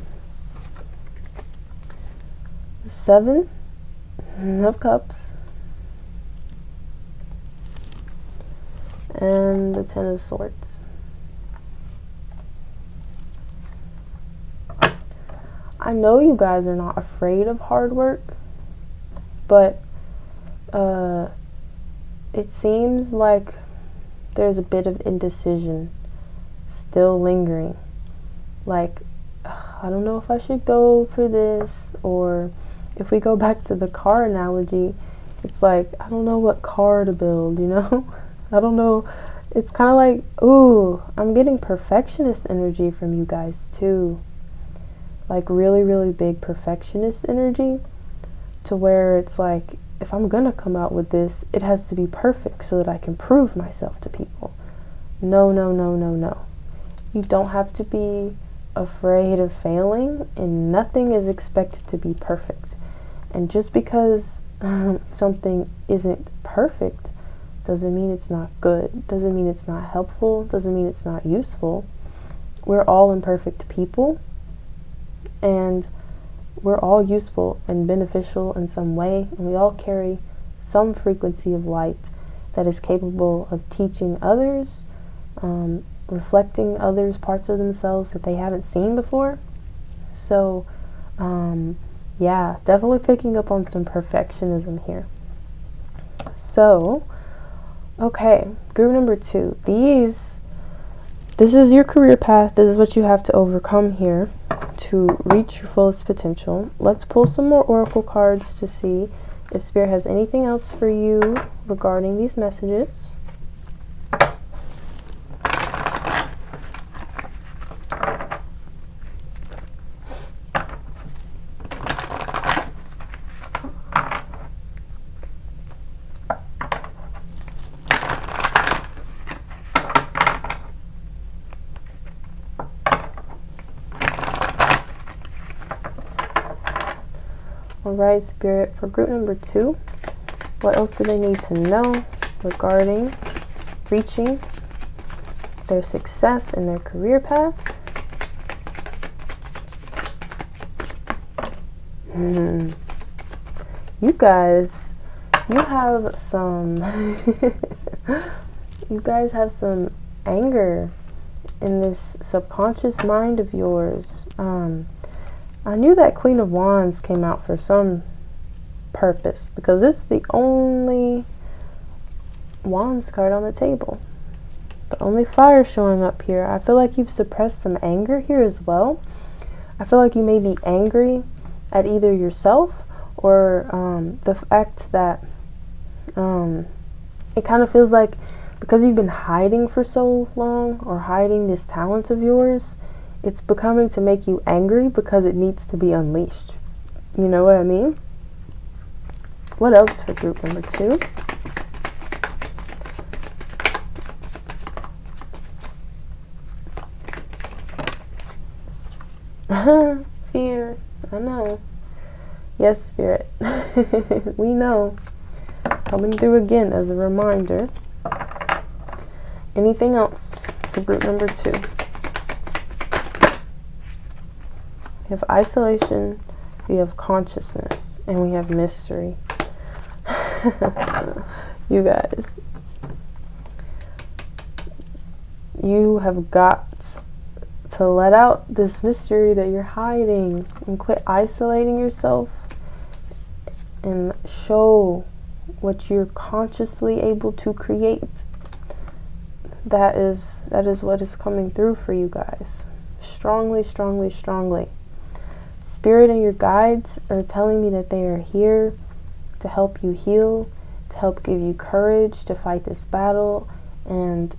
7 of Cups. And the 10 of Swords. I know you guys are not afraid of hard work, but it seems like there's a bit of indecision still lingering. Like, I don't know if I should go for this, or if we go back to the car analogy, it's like, I don't know what car to build, you know? I don't know. It's kind of like, ooh, I'm getting perfectionist energy from you guys too. Like really, really big perfectionist energy, to where it's like, if I'm gonna come out with this, it has to be perfect so that I can prove myself to people. No, no, no, no, no. You don't have to be afraid of failing, and nothing is expected to be perfect. And just because something isn't perfect doesn't mean it's not good, doesn't mean it's not helpful, doesn't mean it's not useful. We're all imperfect people, and we're all useful and beneficial in some way, and we all carry some frequency of light that is capable of teaching others, reflecting others' parts of themselves that they haven't seen before. So yeah, definitely picking up on some perfectionism here. So okay, group number 2. This is your career path. This is what you have to overcome here to reach your fullest potential. Let's pull some more oracle cards to see if Spirit has anything else for you regarding these messages. Alright, Spirit, for group number 2, what else do they need to know regarding reaching their success in their career path? You guys, you have some you guys have some anger in this subconscious mind of yours. I knew that Queen of Wands came out for some purpose, because it's the only Wands card on the table. The only fire showing up here. I feel like you've suppressed some anger here as well. I feel like you may be angry at either yourself or the fact that it kind of feels like because you've been hiding for so long, or hiding this talent of yours, it's becoming to make you angry because it needs to be unleashed. You know what I mean? What else for group number 2? Fear. I know. Yes, Spirit. We know. Coming through again as a reminder. Anything else for group number 2? We have isolation, we have consciousness, and we have mystery. You guys, you have got to let out this mystery that you're hiding and quit isolating yourself and show what you're consciously able to create. That is what is coming through for you guys. Strongly, strongly, strongly. Spirit and your guides are telling me that they are here to help you heal, to help give you courage to fight this battle, and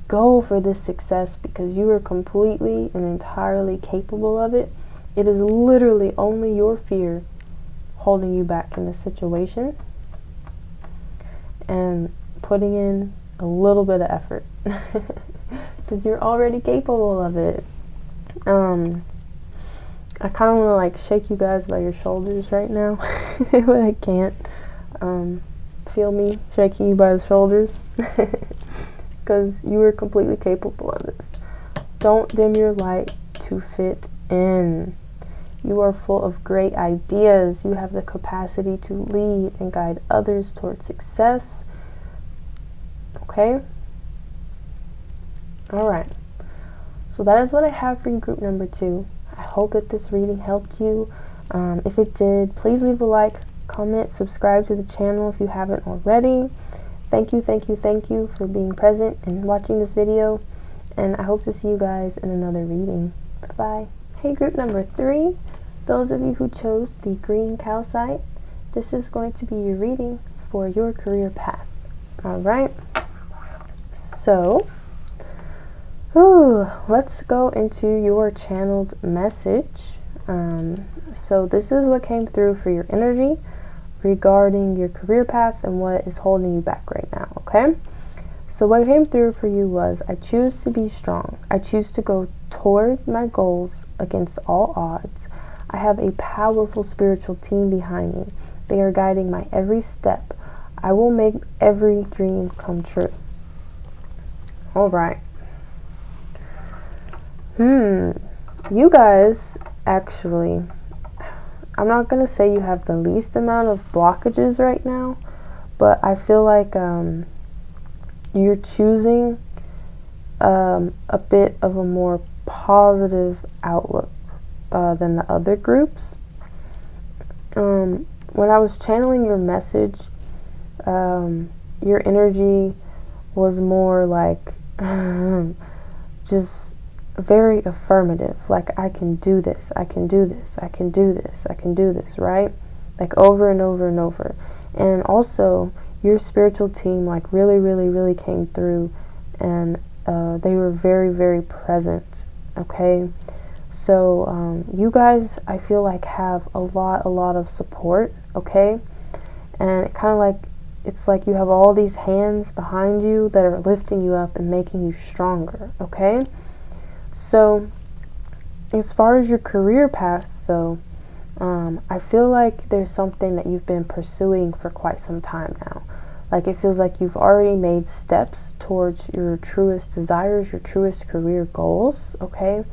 go for this success, because you are completely and entirely capable of it. It is literally only your fear holding you back in this situation, and putting in a little bit of effort, because you're already capable of it. I kind of want to like shake you guys by your shoulders right now, but I can't. Feel me shaking you by the shoulders, because you are completely capable of this. Don't dim your light to fit in. You are full of great ideas. You have the capacity to lead and guide others towards success. Okay? Alright. So that is what I have for you, group number 2. I hope that this reading helped you. If it did, please leave a like, comment, subscribe to the channel if you haven't already. Thank you for being present and watching this video. And I hope to see you guys in another reading. Bye-bye. Hey, group number 3. Those of you who chose the green calcite, this is going to be your reading for your career path. Alright. So, let's go into your channeled message. So this is what came through for your energy regarding your career path and what is holding you back right now, okay? So what came through for you was, I choose to be strong. I choose to go toward my goals against all odds. I have a powerful spiritual team behind me. They are guiding my every step. I will make every dream come true. All right. You guys, actually, I'm not going to say you have the least amount of blockages right now, but I feel like you're choosing a bit of a more positive outlook than the other groups. When I was channeling your message, your energy was more like just very affirmative, like I can do this, I can do this, I can do this, I can do this, right? Like over and over and over. And also your spiritual team like really came through, and they were very present, okay? So you guys, I feel like have a lot of support, okay? And it kind of like, it's like you have all these hands behind you that are lifting you up and making you stronger, okay? So as far as your career path though, I feel like there's something that you've been pursuing for quite some time now. Like it feels like you've already made steps towards your truest desires, your truest career goals, okay?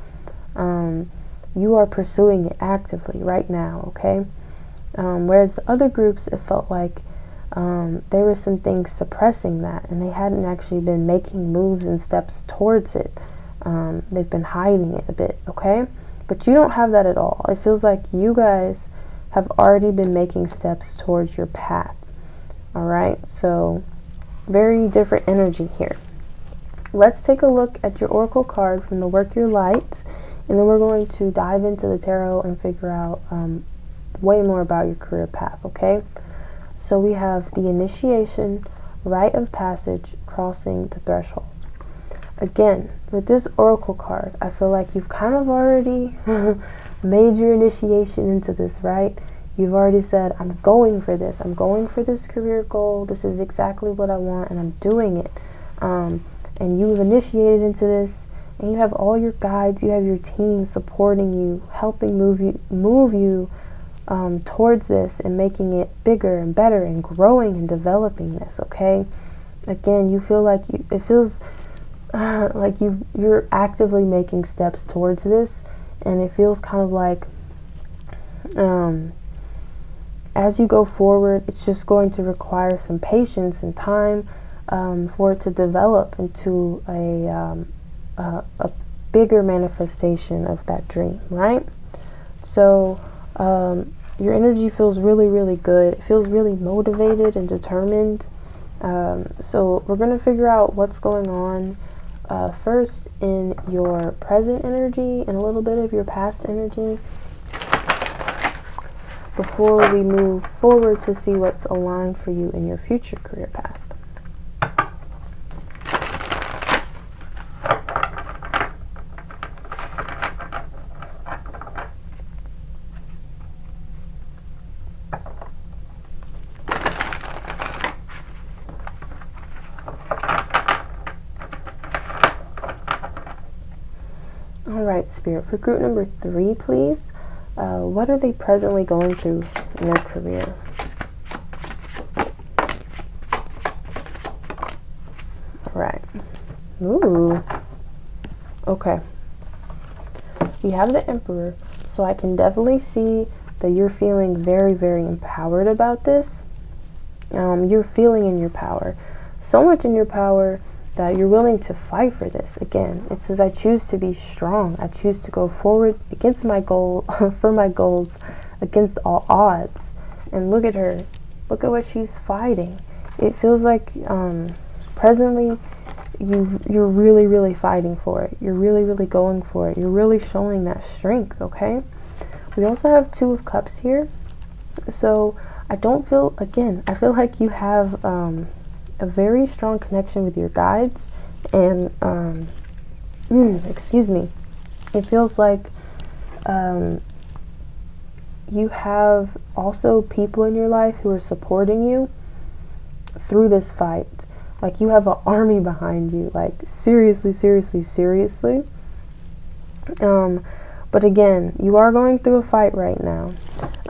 You are pursuing it actively right now, okay? Whereas the other groups, it felt like there were some things suppressing that, and they hadn't actually been making moves and steps towards it. They've been hiding it a bit, okay? But you don't have that at all. It feels like you guys have already been making steps towards your path. All right, so very different energy here. Let's take a look at your oracle card from the Work Your Light, and then we're going to dive into the tarot and figure out way more about your career path, okay? So we have the initiation, rite of passage, crossing the threshold. Again, with this oracle card, I feel like you've kind of already made your initiation into this, right? You've already said, I'm going for this. I'm going for this career goal. This is exactly what I want, and I'm doing it. And you've initiated into this, and you have all your guides. You have your team supporting you, helping move you towards this and making it bigger and better and growing and developing this, okay? Again, you feel like it feels like you're actively making steps towards this, and it feels kind of like as you go forward, it's just going to require some patience and time for it to develop into a bigger manifestation of that dream, right? So your energy feels really, really good. It feels really motivated and determined. So we're going to figure out what's going on first in your present energy and a little bit of your past energy before we move forward to see what's aligned for you in your future career path. All right, Spirit, for group number 3, please. What are they presently going through in their career? All right. Ooh. Okay. We have the Emperor, so I can definitely see that you're feeling very, very empowered about this. You're feeling in your power. So much in your power that you're willing to fight for this. Again, it says, I choose to be strong. I choose to go forward against my goal, for my goals, against all odds. And look at her. Look at what she's fighting. It feels like presently you're really, really fighting for it. You're really, really going for it. You're really showing that strength, okay? We also have 2 of Cups here. So I feel like you have a very strong connection with your guides, and excuse me, it feels like you have also people in your life who are supporting you through this fight. Like you have an army behind you, like seriously. But again, you are going through a fight right now.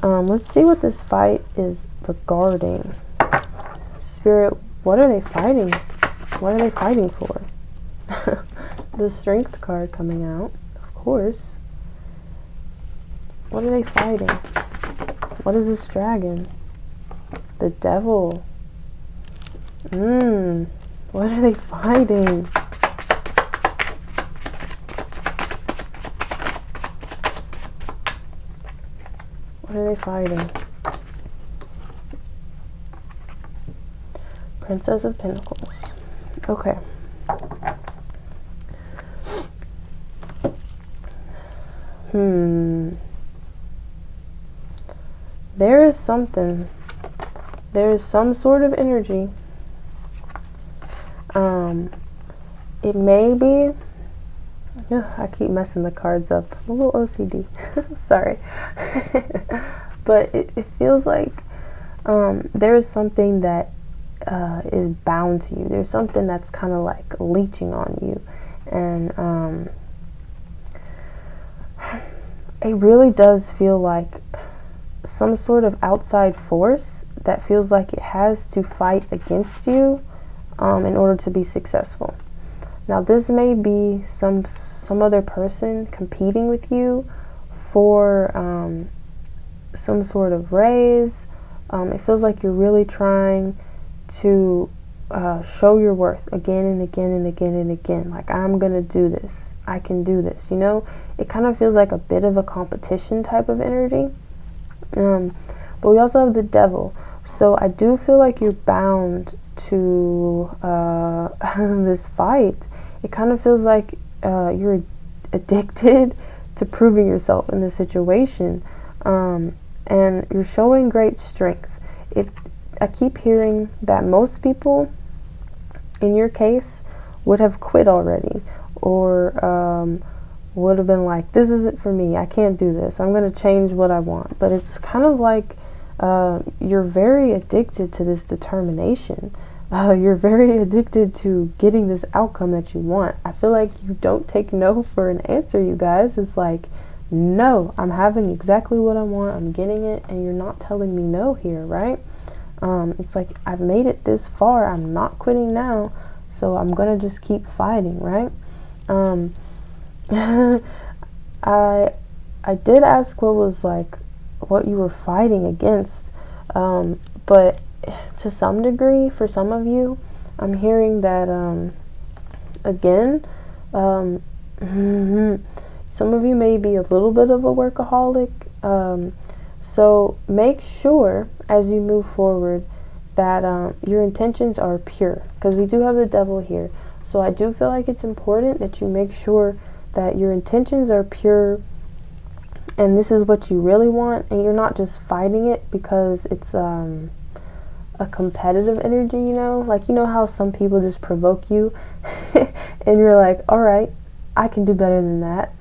Let's see what this fight is regarding. Spirit, what are they fighting? What are they fighting for? The Strength card coming out, of course. What are they fighting? What is this dragon? The Devil. What are they fighting? What are they fighting? Princess of Pentacles. Okay. There is something. There is some sort of energy. It may be. I keep messing the cards up. I'm a little OCD. Sorry. But it feels like there is something that is bound to you. There's something that's kind of like leeching on you, and it really does feel like some sort of outside force that feels like it has to fight against you in order to be successful. Now this may be some other person competing with you for some sort of raise. It feels like you're really trying to show your worth again and again and again and again. Like, I'm gonna do this, I can do this, you know? It kind of feels like a bit of a competition type of energy. But we also have the devil. So I do feel like you're bound to this fight. It kind of feels like you're addicted to proving yourself in this situation. And you're showing great strength. I keep hearing that most people, in your case, would have quit already, or would have been like, this isn't for me, I can't do this, I'm going to change what I want. But it's kind of like you're very addicted to this determination. You're very addicted to getting this outcome that you want. I feel like you don't take no for an answer, you guys. It's like, no, I'm having exactly what I want, I'm getting it, and you're not telling me no here, right? It's like, I've made it this far, I'm not quitting now, so I'm gonna just keep fighting, right? I did ask what you were fighting against, but to some degree, for some of you, I'm hearing that again, some of you may be a little bit of a workaholic, so make sure as you move forward that your intentions are pure, because we do have the devil here. So I do feel like it's important that you make sure that your intentions are pure and this is what you really want, and you're not just fighting it because it's a competitive energy, you know? Like, you know how some people just provoke you and you're like, all right, I can do better than that.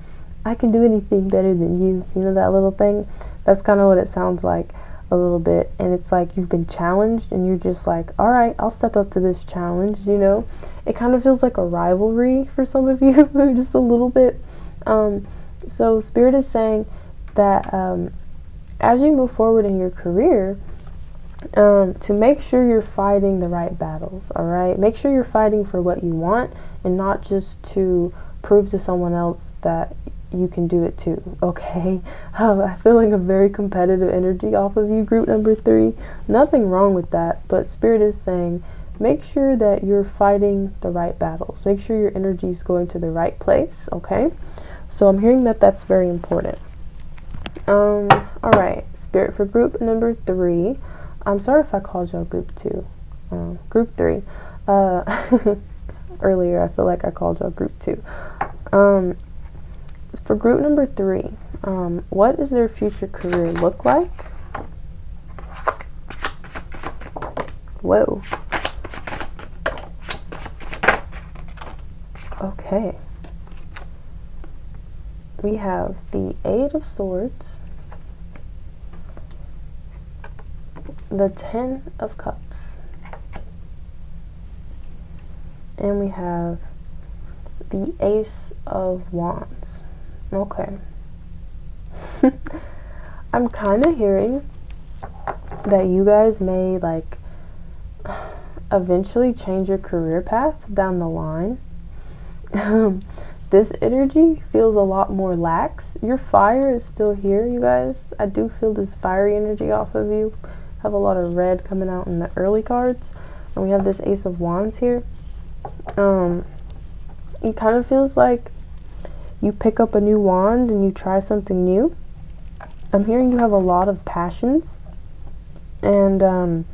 I can do anything better than you. You know, that little thing? That's kind of what it sounds like a little bit. And it's like you've been challenged and you're just like, all right, I'll step up to this challenge, you know? It kind of feels like a rivalry for some of you, just a little bit. So Spirit is saying that as you move forward in your career, to make sure you're fighting the right battles, all right? Make sure you're fighting for what you want and not just to prove to someone else that you can do it too, okay? I'm feeling a very competitive energy off of you, group number 3. Nothing wrong with that, but Spirit is saying make sure that you're fighting the right battles. Make sure your energy is going to the right place, okay? So I'm hearing that that's very important. All right, Spirit, for group number 3. I'm sorry if I called y'all group 2. Group 3. Earlier, I feel like I called y'all group 2. For group number 3, what does their future career look like? Whoa. Okay. We have the 8 of Swords, the 10 of Cups, and we have the Ace of Wands. Okay. I'm kind of hearing that you guys may like eventually change your career path down the line. This energy feels a lot more lax. Your fire is still here, you guys. I do feel this fiery energy off of you. Have a lot of red coming out in the early cards, and we have this Ace of Wands here. It kind of feels like you pick up a new wand and you try something new. I'm hearing you have a lot of passions, and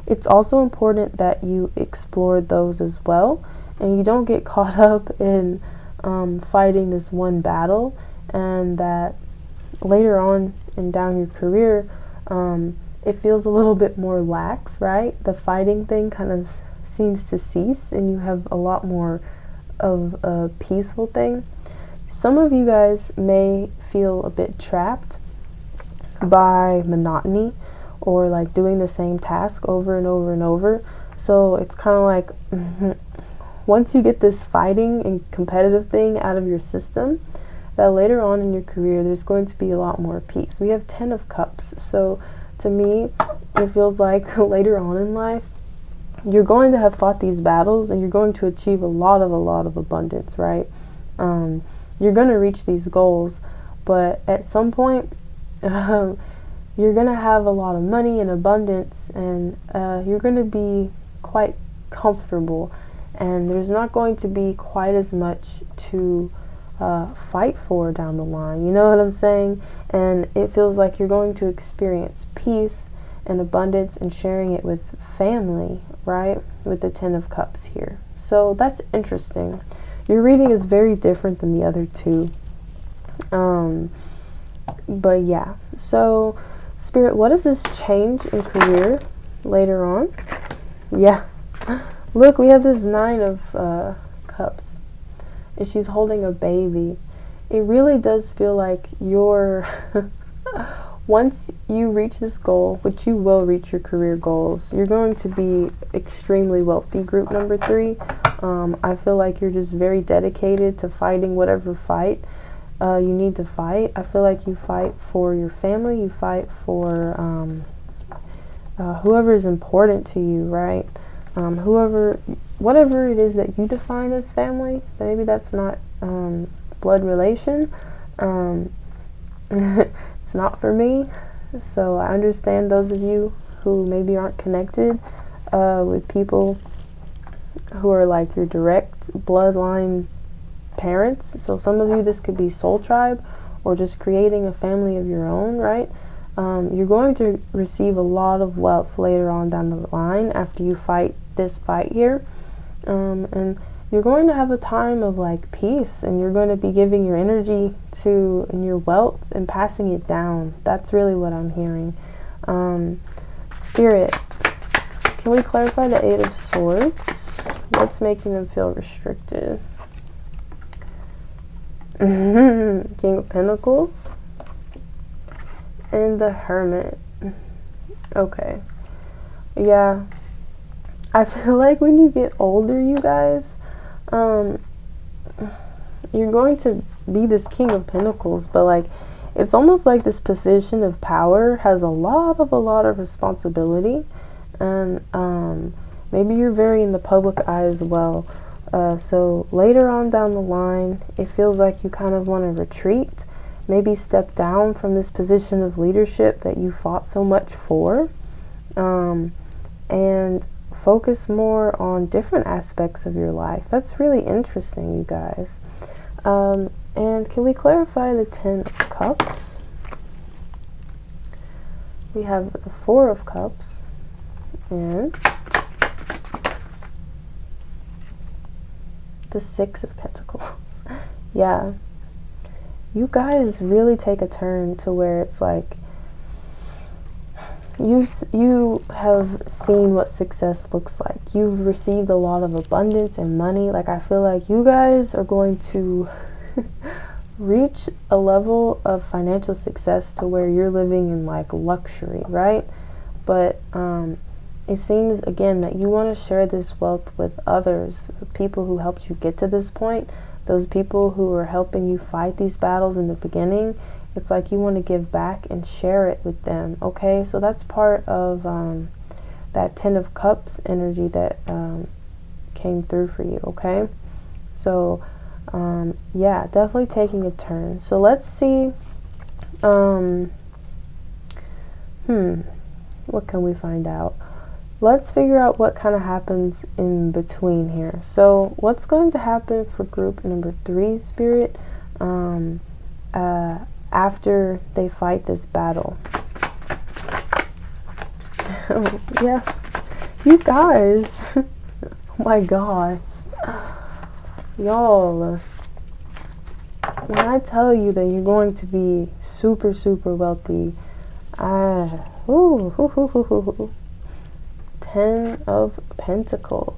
it's also important that you explore those as well, and you don't get caught up in fighting this one battle, and that later on and down your career it feels a little bit more lax, right? The fighting thing kind of seems to cease and you have a lot more of a peaceful thing. Some of you guys may feel a bit trapped by monotony or like doing the same task over and over and over. So it's kind of like once you get this fighting and competitive thing out of your system, that later on in your career there's going to be a lot more peace. We have 10 of Cups, so to me it feels like later on in life you're going to have fought these battles and you're going to achieve a lot of abundance, right? You're going to reach these goals, but at some point you're going to have a lot of money and abundance, and you're going to be quite comfortable, and there's not going to be quite as much to fight for down the line, you know what I'm saying? And it feels like you're going to experience peace and abundance and sharing it with family, right? With the 10 of Cups here. So that's interesting. Your reading is very different than the other two. But yeah, so Spirit, what does this change in career later on? Yeah, look, we have this 9 of Cups, and she's holding a baby. It really does feel like you're once you reach this goal, which you will reach your career goals, you're going to be extremely wealthy, group number 3. I feel like you're just very dedicated to fighting whatever fight you need to fight. I feel like you fight for your family, you fight for whoever is important to you, right? Whatever it is that you define as family, maybe that's not blood relation. It's not for me, so I understand those of you who maybe aren't connected with people who are like your direct bloodline parents. So some of you, this could be soul tribe or just creating a family of your own, right? You're going to receive a lot of wealth later on down the line after you fight this fight here, and you're going to have a time of like peace, and you're going to be giving your energy to and your wealth and passing it down. That's really what I'm hearing. Spirit, can we clarify the 8 of Swords? What's making them feel restricted? King of Pentacles and the Hermit. Okay, yeah, I feel like when you get older, you guys, you're going to be this King of Pentacles, but like it's almost like this position of power has a lot of responsibility, and maybe you're very in the public eye as well. So later on down the line, it feels like you kind of want to retreat, maybe step down from this position of leadership that you fought so much for, and focus more on different aspects of your life. That's really interesting, you guys. And can we clarify the 10 of Cups? We have the 4 of Cups and the 6 of Pentacles. Yeah, you guys really take a turn to where it's like you have seen what success looks like. You've received a lot of abundance and money. Like I feel like you guys are going to reach a level of financial success to where you're living in like luxury, right? But it seems again that you want to share this wealth with others, the people who helped you get to this point, those people who are helping you fight these battles in the beginning. It's like you want to give back and share it with them, okay? So that's part of that 10 of Cups energy that came through for you, okay? So yeah, definitely taking a turn. So let's see, what can we find out? Let's figure out what kind of happens in between here. So what's going to happen for group number 3, Spirit, after they fight this battle? Yeah, you guys. Oh my gosh, y'all, when I tell you that you're going to be super wealthy, 10 of Pentacles.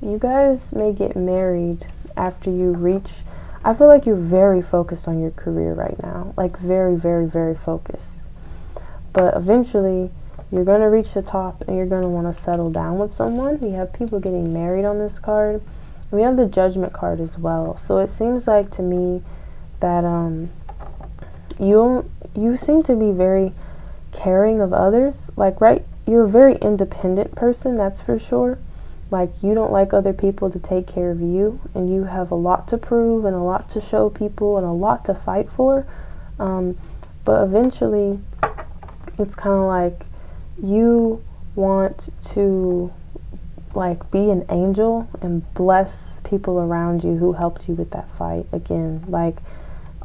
You guys may get married after you reach, I feel like you're very focused on your career right now, like very focused, but eventually you're going to reach the top and you're going to want to settle down with someone. We have people getting married on this card. We have the Judgment card as well. So it seems like to me that you seem to be very caring of others. Like, right, you're a very independent person, that's for sure. Like, you don't like other people to take care of you, and you have a lot to prove and a lot to show people and a lot to fight for. But eventually, it's kind of like you want to, like, be an angel and bless people around you who helped you with that fight. Again, like,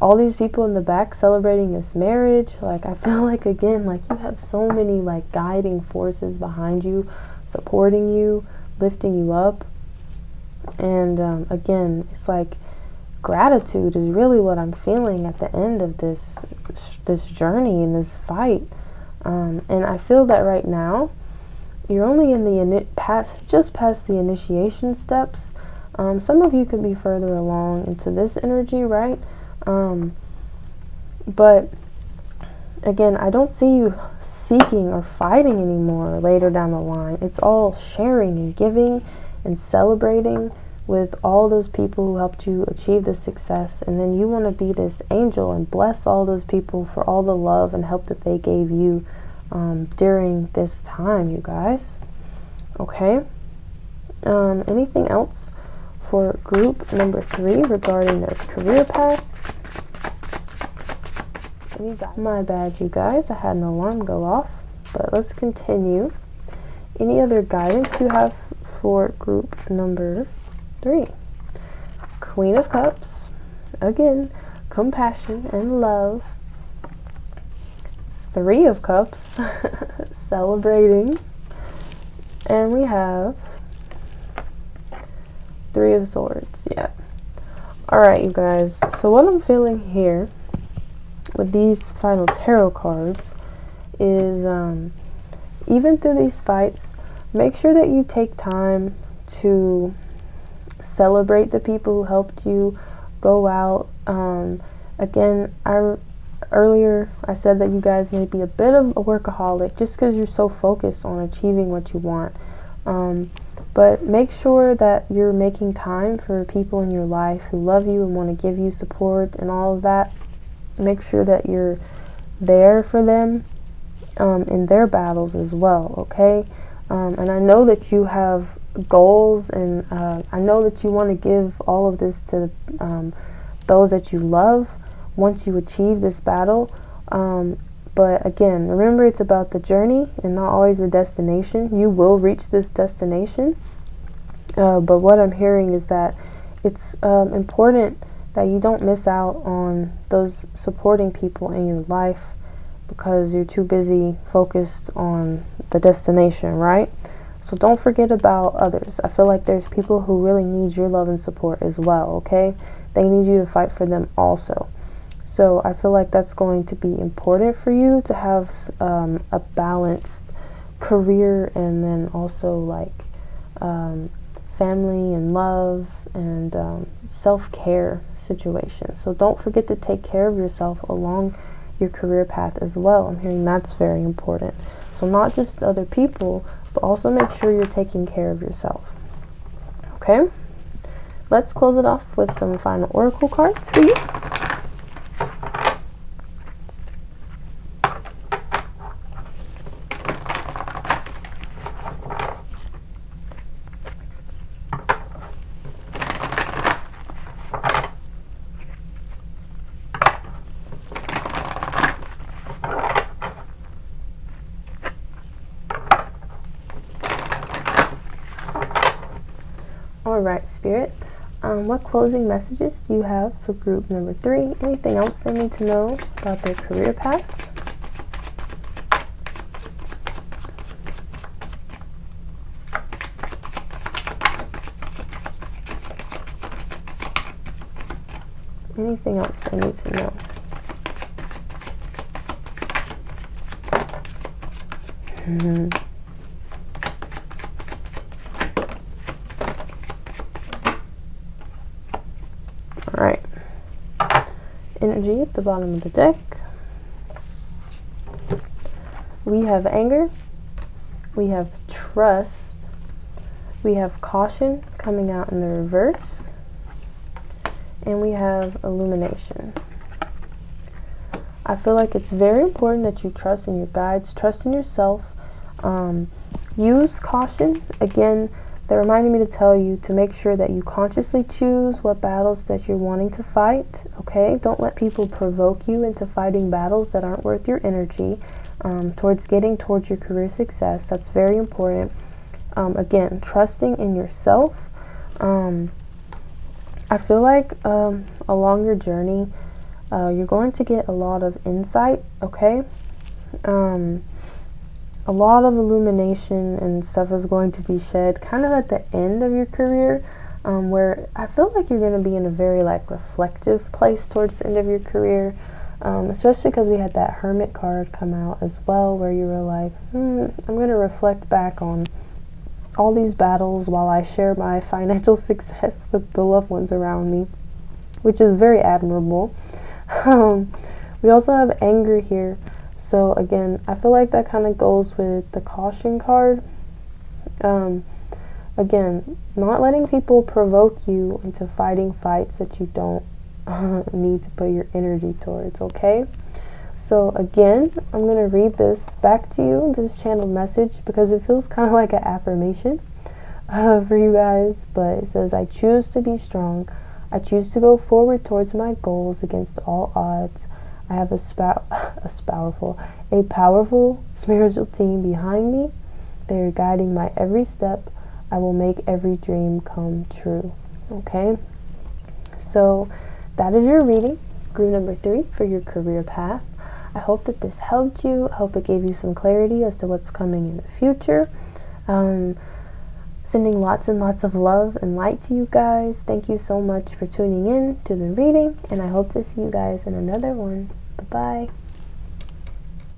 all these people in the back celebrating this marriage, like, I feel like, again, like, you have so many, like, guiding forces behind you, supporting you, lifting you up. And again, it's like gratitude is really what I'm feeling at the end of this journey and this fight. And I feel that right now you're only in the just past the initiation steps. Some of you could be further along into this energy, right? But again, I don't see you seeking or fighting anymore later down the line. It's all sharing and giving and celebrating with all those people who helped you achieve this success. And then you want to be this angel and bless all those people for all the love and help that they gave you during this time, you guys. Okay. Anything else for group number 3 regarding their career path? My bad, you guys. I had an alarm go off. But let's continue. Any other guidance you have for group number 3? Queen of Cups. Again, compassion and love. 3 of Cups. Celebrating. And we have 3 of Swords. Yeah. Alright, you guys. So what I'm feeling here with these final tarot cards is even through these fights, make sure that you take time to celebrate the people who helped you. Go out. Again, earlier I said that you guys may be a bit of a workaholic just because you're so focused on achieving what you want. But make sure that you're making time for people in your life who love you and want to give you support and all of that. Make sure that you're there for them in their battles as well, okay? And I know that you have goals, and I know that you want to give all of this to those that you love once you achieve this battle. But again, remember, it's about the journey and not always the destination. You will reach this destination. But what I'm hearing is that it's important that you don't miss out on those supporting people in your life because you're too busy focused on the destination, right? So don't forget about others. I feel like there's people who really need your love and support as well, okay? They need you to fight for them also. So I feel like that's going to be important for you to have a balanced career and then also like family and love and self-care situation. So don't forget to take care of yourself along your career path as well. I'm hearing that's very important. So not just other people, but also make sure you're taking care of yourself. Okay? Let's close it off with some final oracle cards for you. Alright, Spirit, what closing messages do you have for group number 3? Anything else they need to know about their career path? Anything else they need to know? Alright. Energy at the bottom of the deck. We have anger. We have trust. We have caution coming out in the reverse. And we have illumination. I feel like it's very important that you trust in your guides, trust in yourself, use caution. Again, they're reminding me to tell you to make sure that you consciously choose what battles that you're wanting to fight, okay? Don't let people provoke you into fighting battles that aren't worth your energy, towards your career success. That's very important. Again, trusting in yourself. I feel like along your journey, you're going to get a lot of insight, okay? A lot of illumination and stuff is going to be shed kind of at the end of your career, where I feel like you're going to be in a very like reflective place towards the end of your career, especially because we had that Hermit card come out as well, where you were like, I'm going to reflect back on all these battles while I share my financial success with the loved ones around me, which is very admirable. We also have anger here. So again, I feel like that kind of goes with the caution card. Again, not letting people provoke you into fighting fights that you don't need to put your energy towards, okay? So again, I'm going to read this back to you, this channeled message, because it feels kind of like an affirmation for you guys. But it says, I choose to be strong. I choose to go forward towards my goals against all odds. I have a powerful spiritual team behind me. They are guiding my every step. I will make every dream come true. Okay? So that is your reading, group number 3 for your career path. I hope that this helped you. I hope it gave you some clarity as to what's coming in the future. Sending lots and lots of love and light to you guys. Thank you so much for tuning in to the reading, and I hope to see you guys in another one. Bye-bye.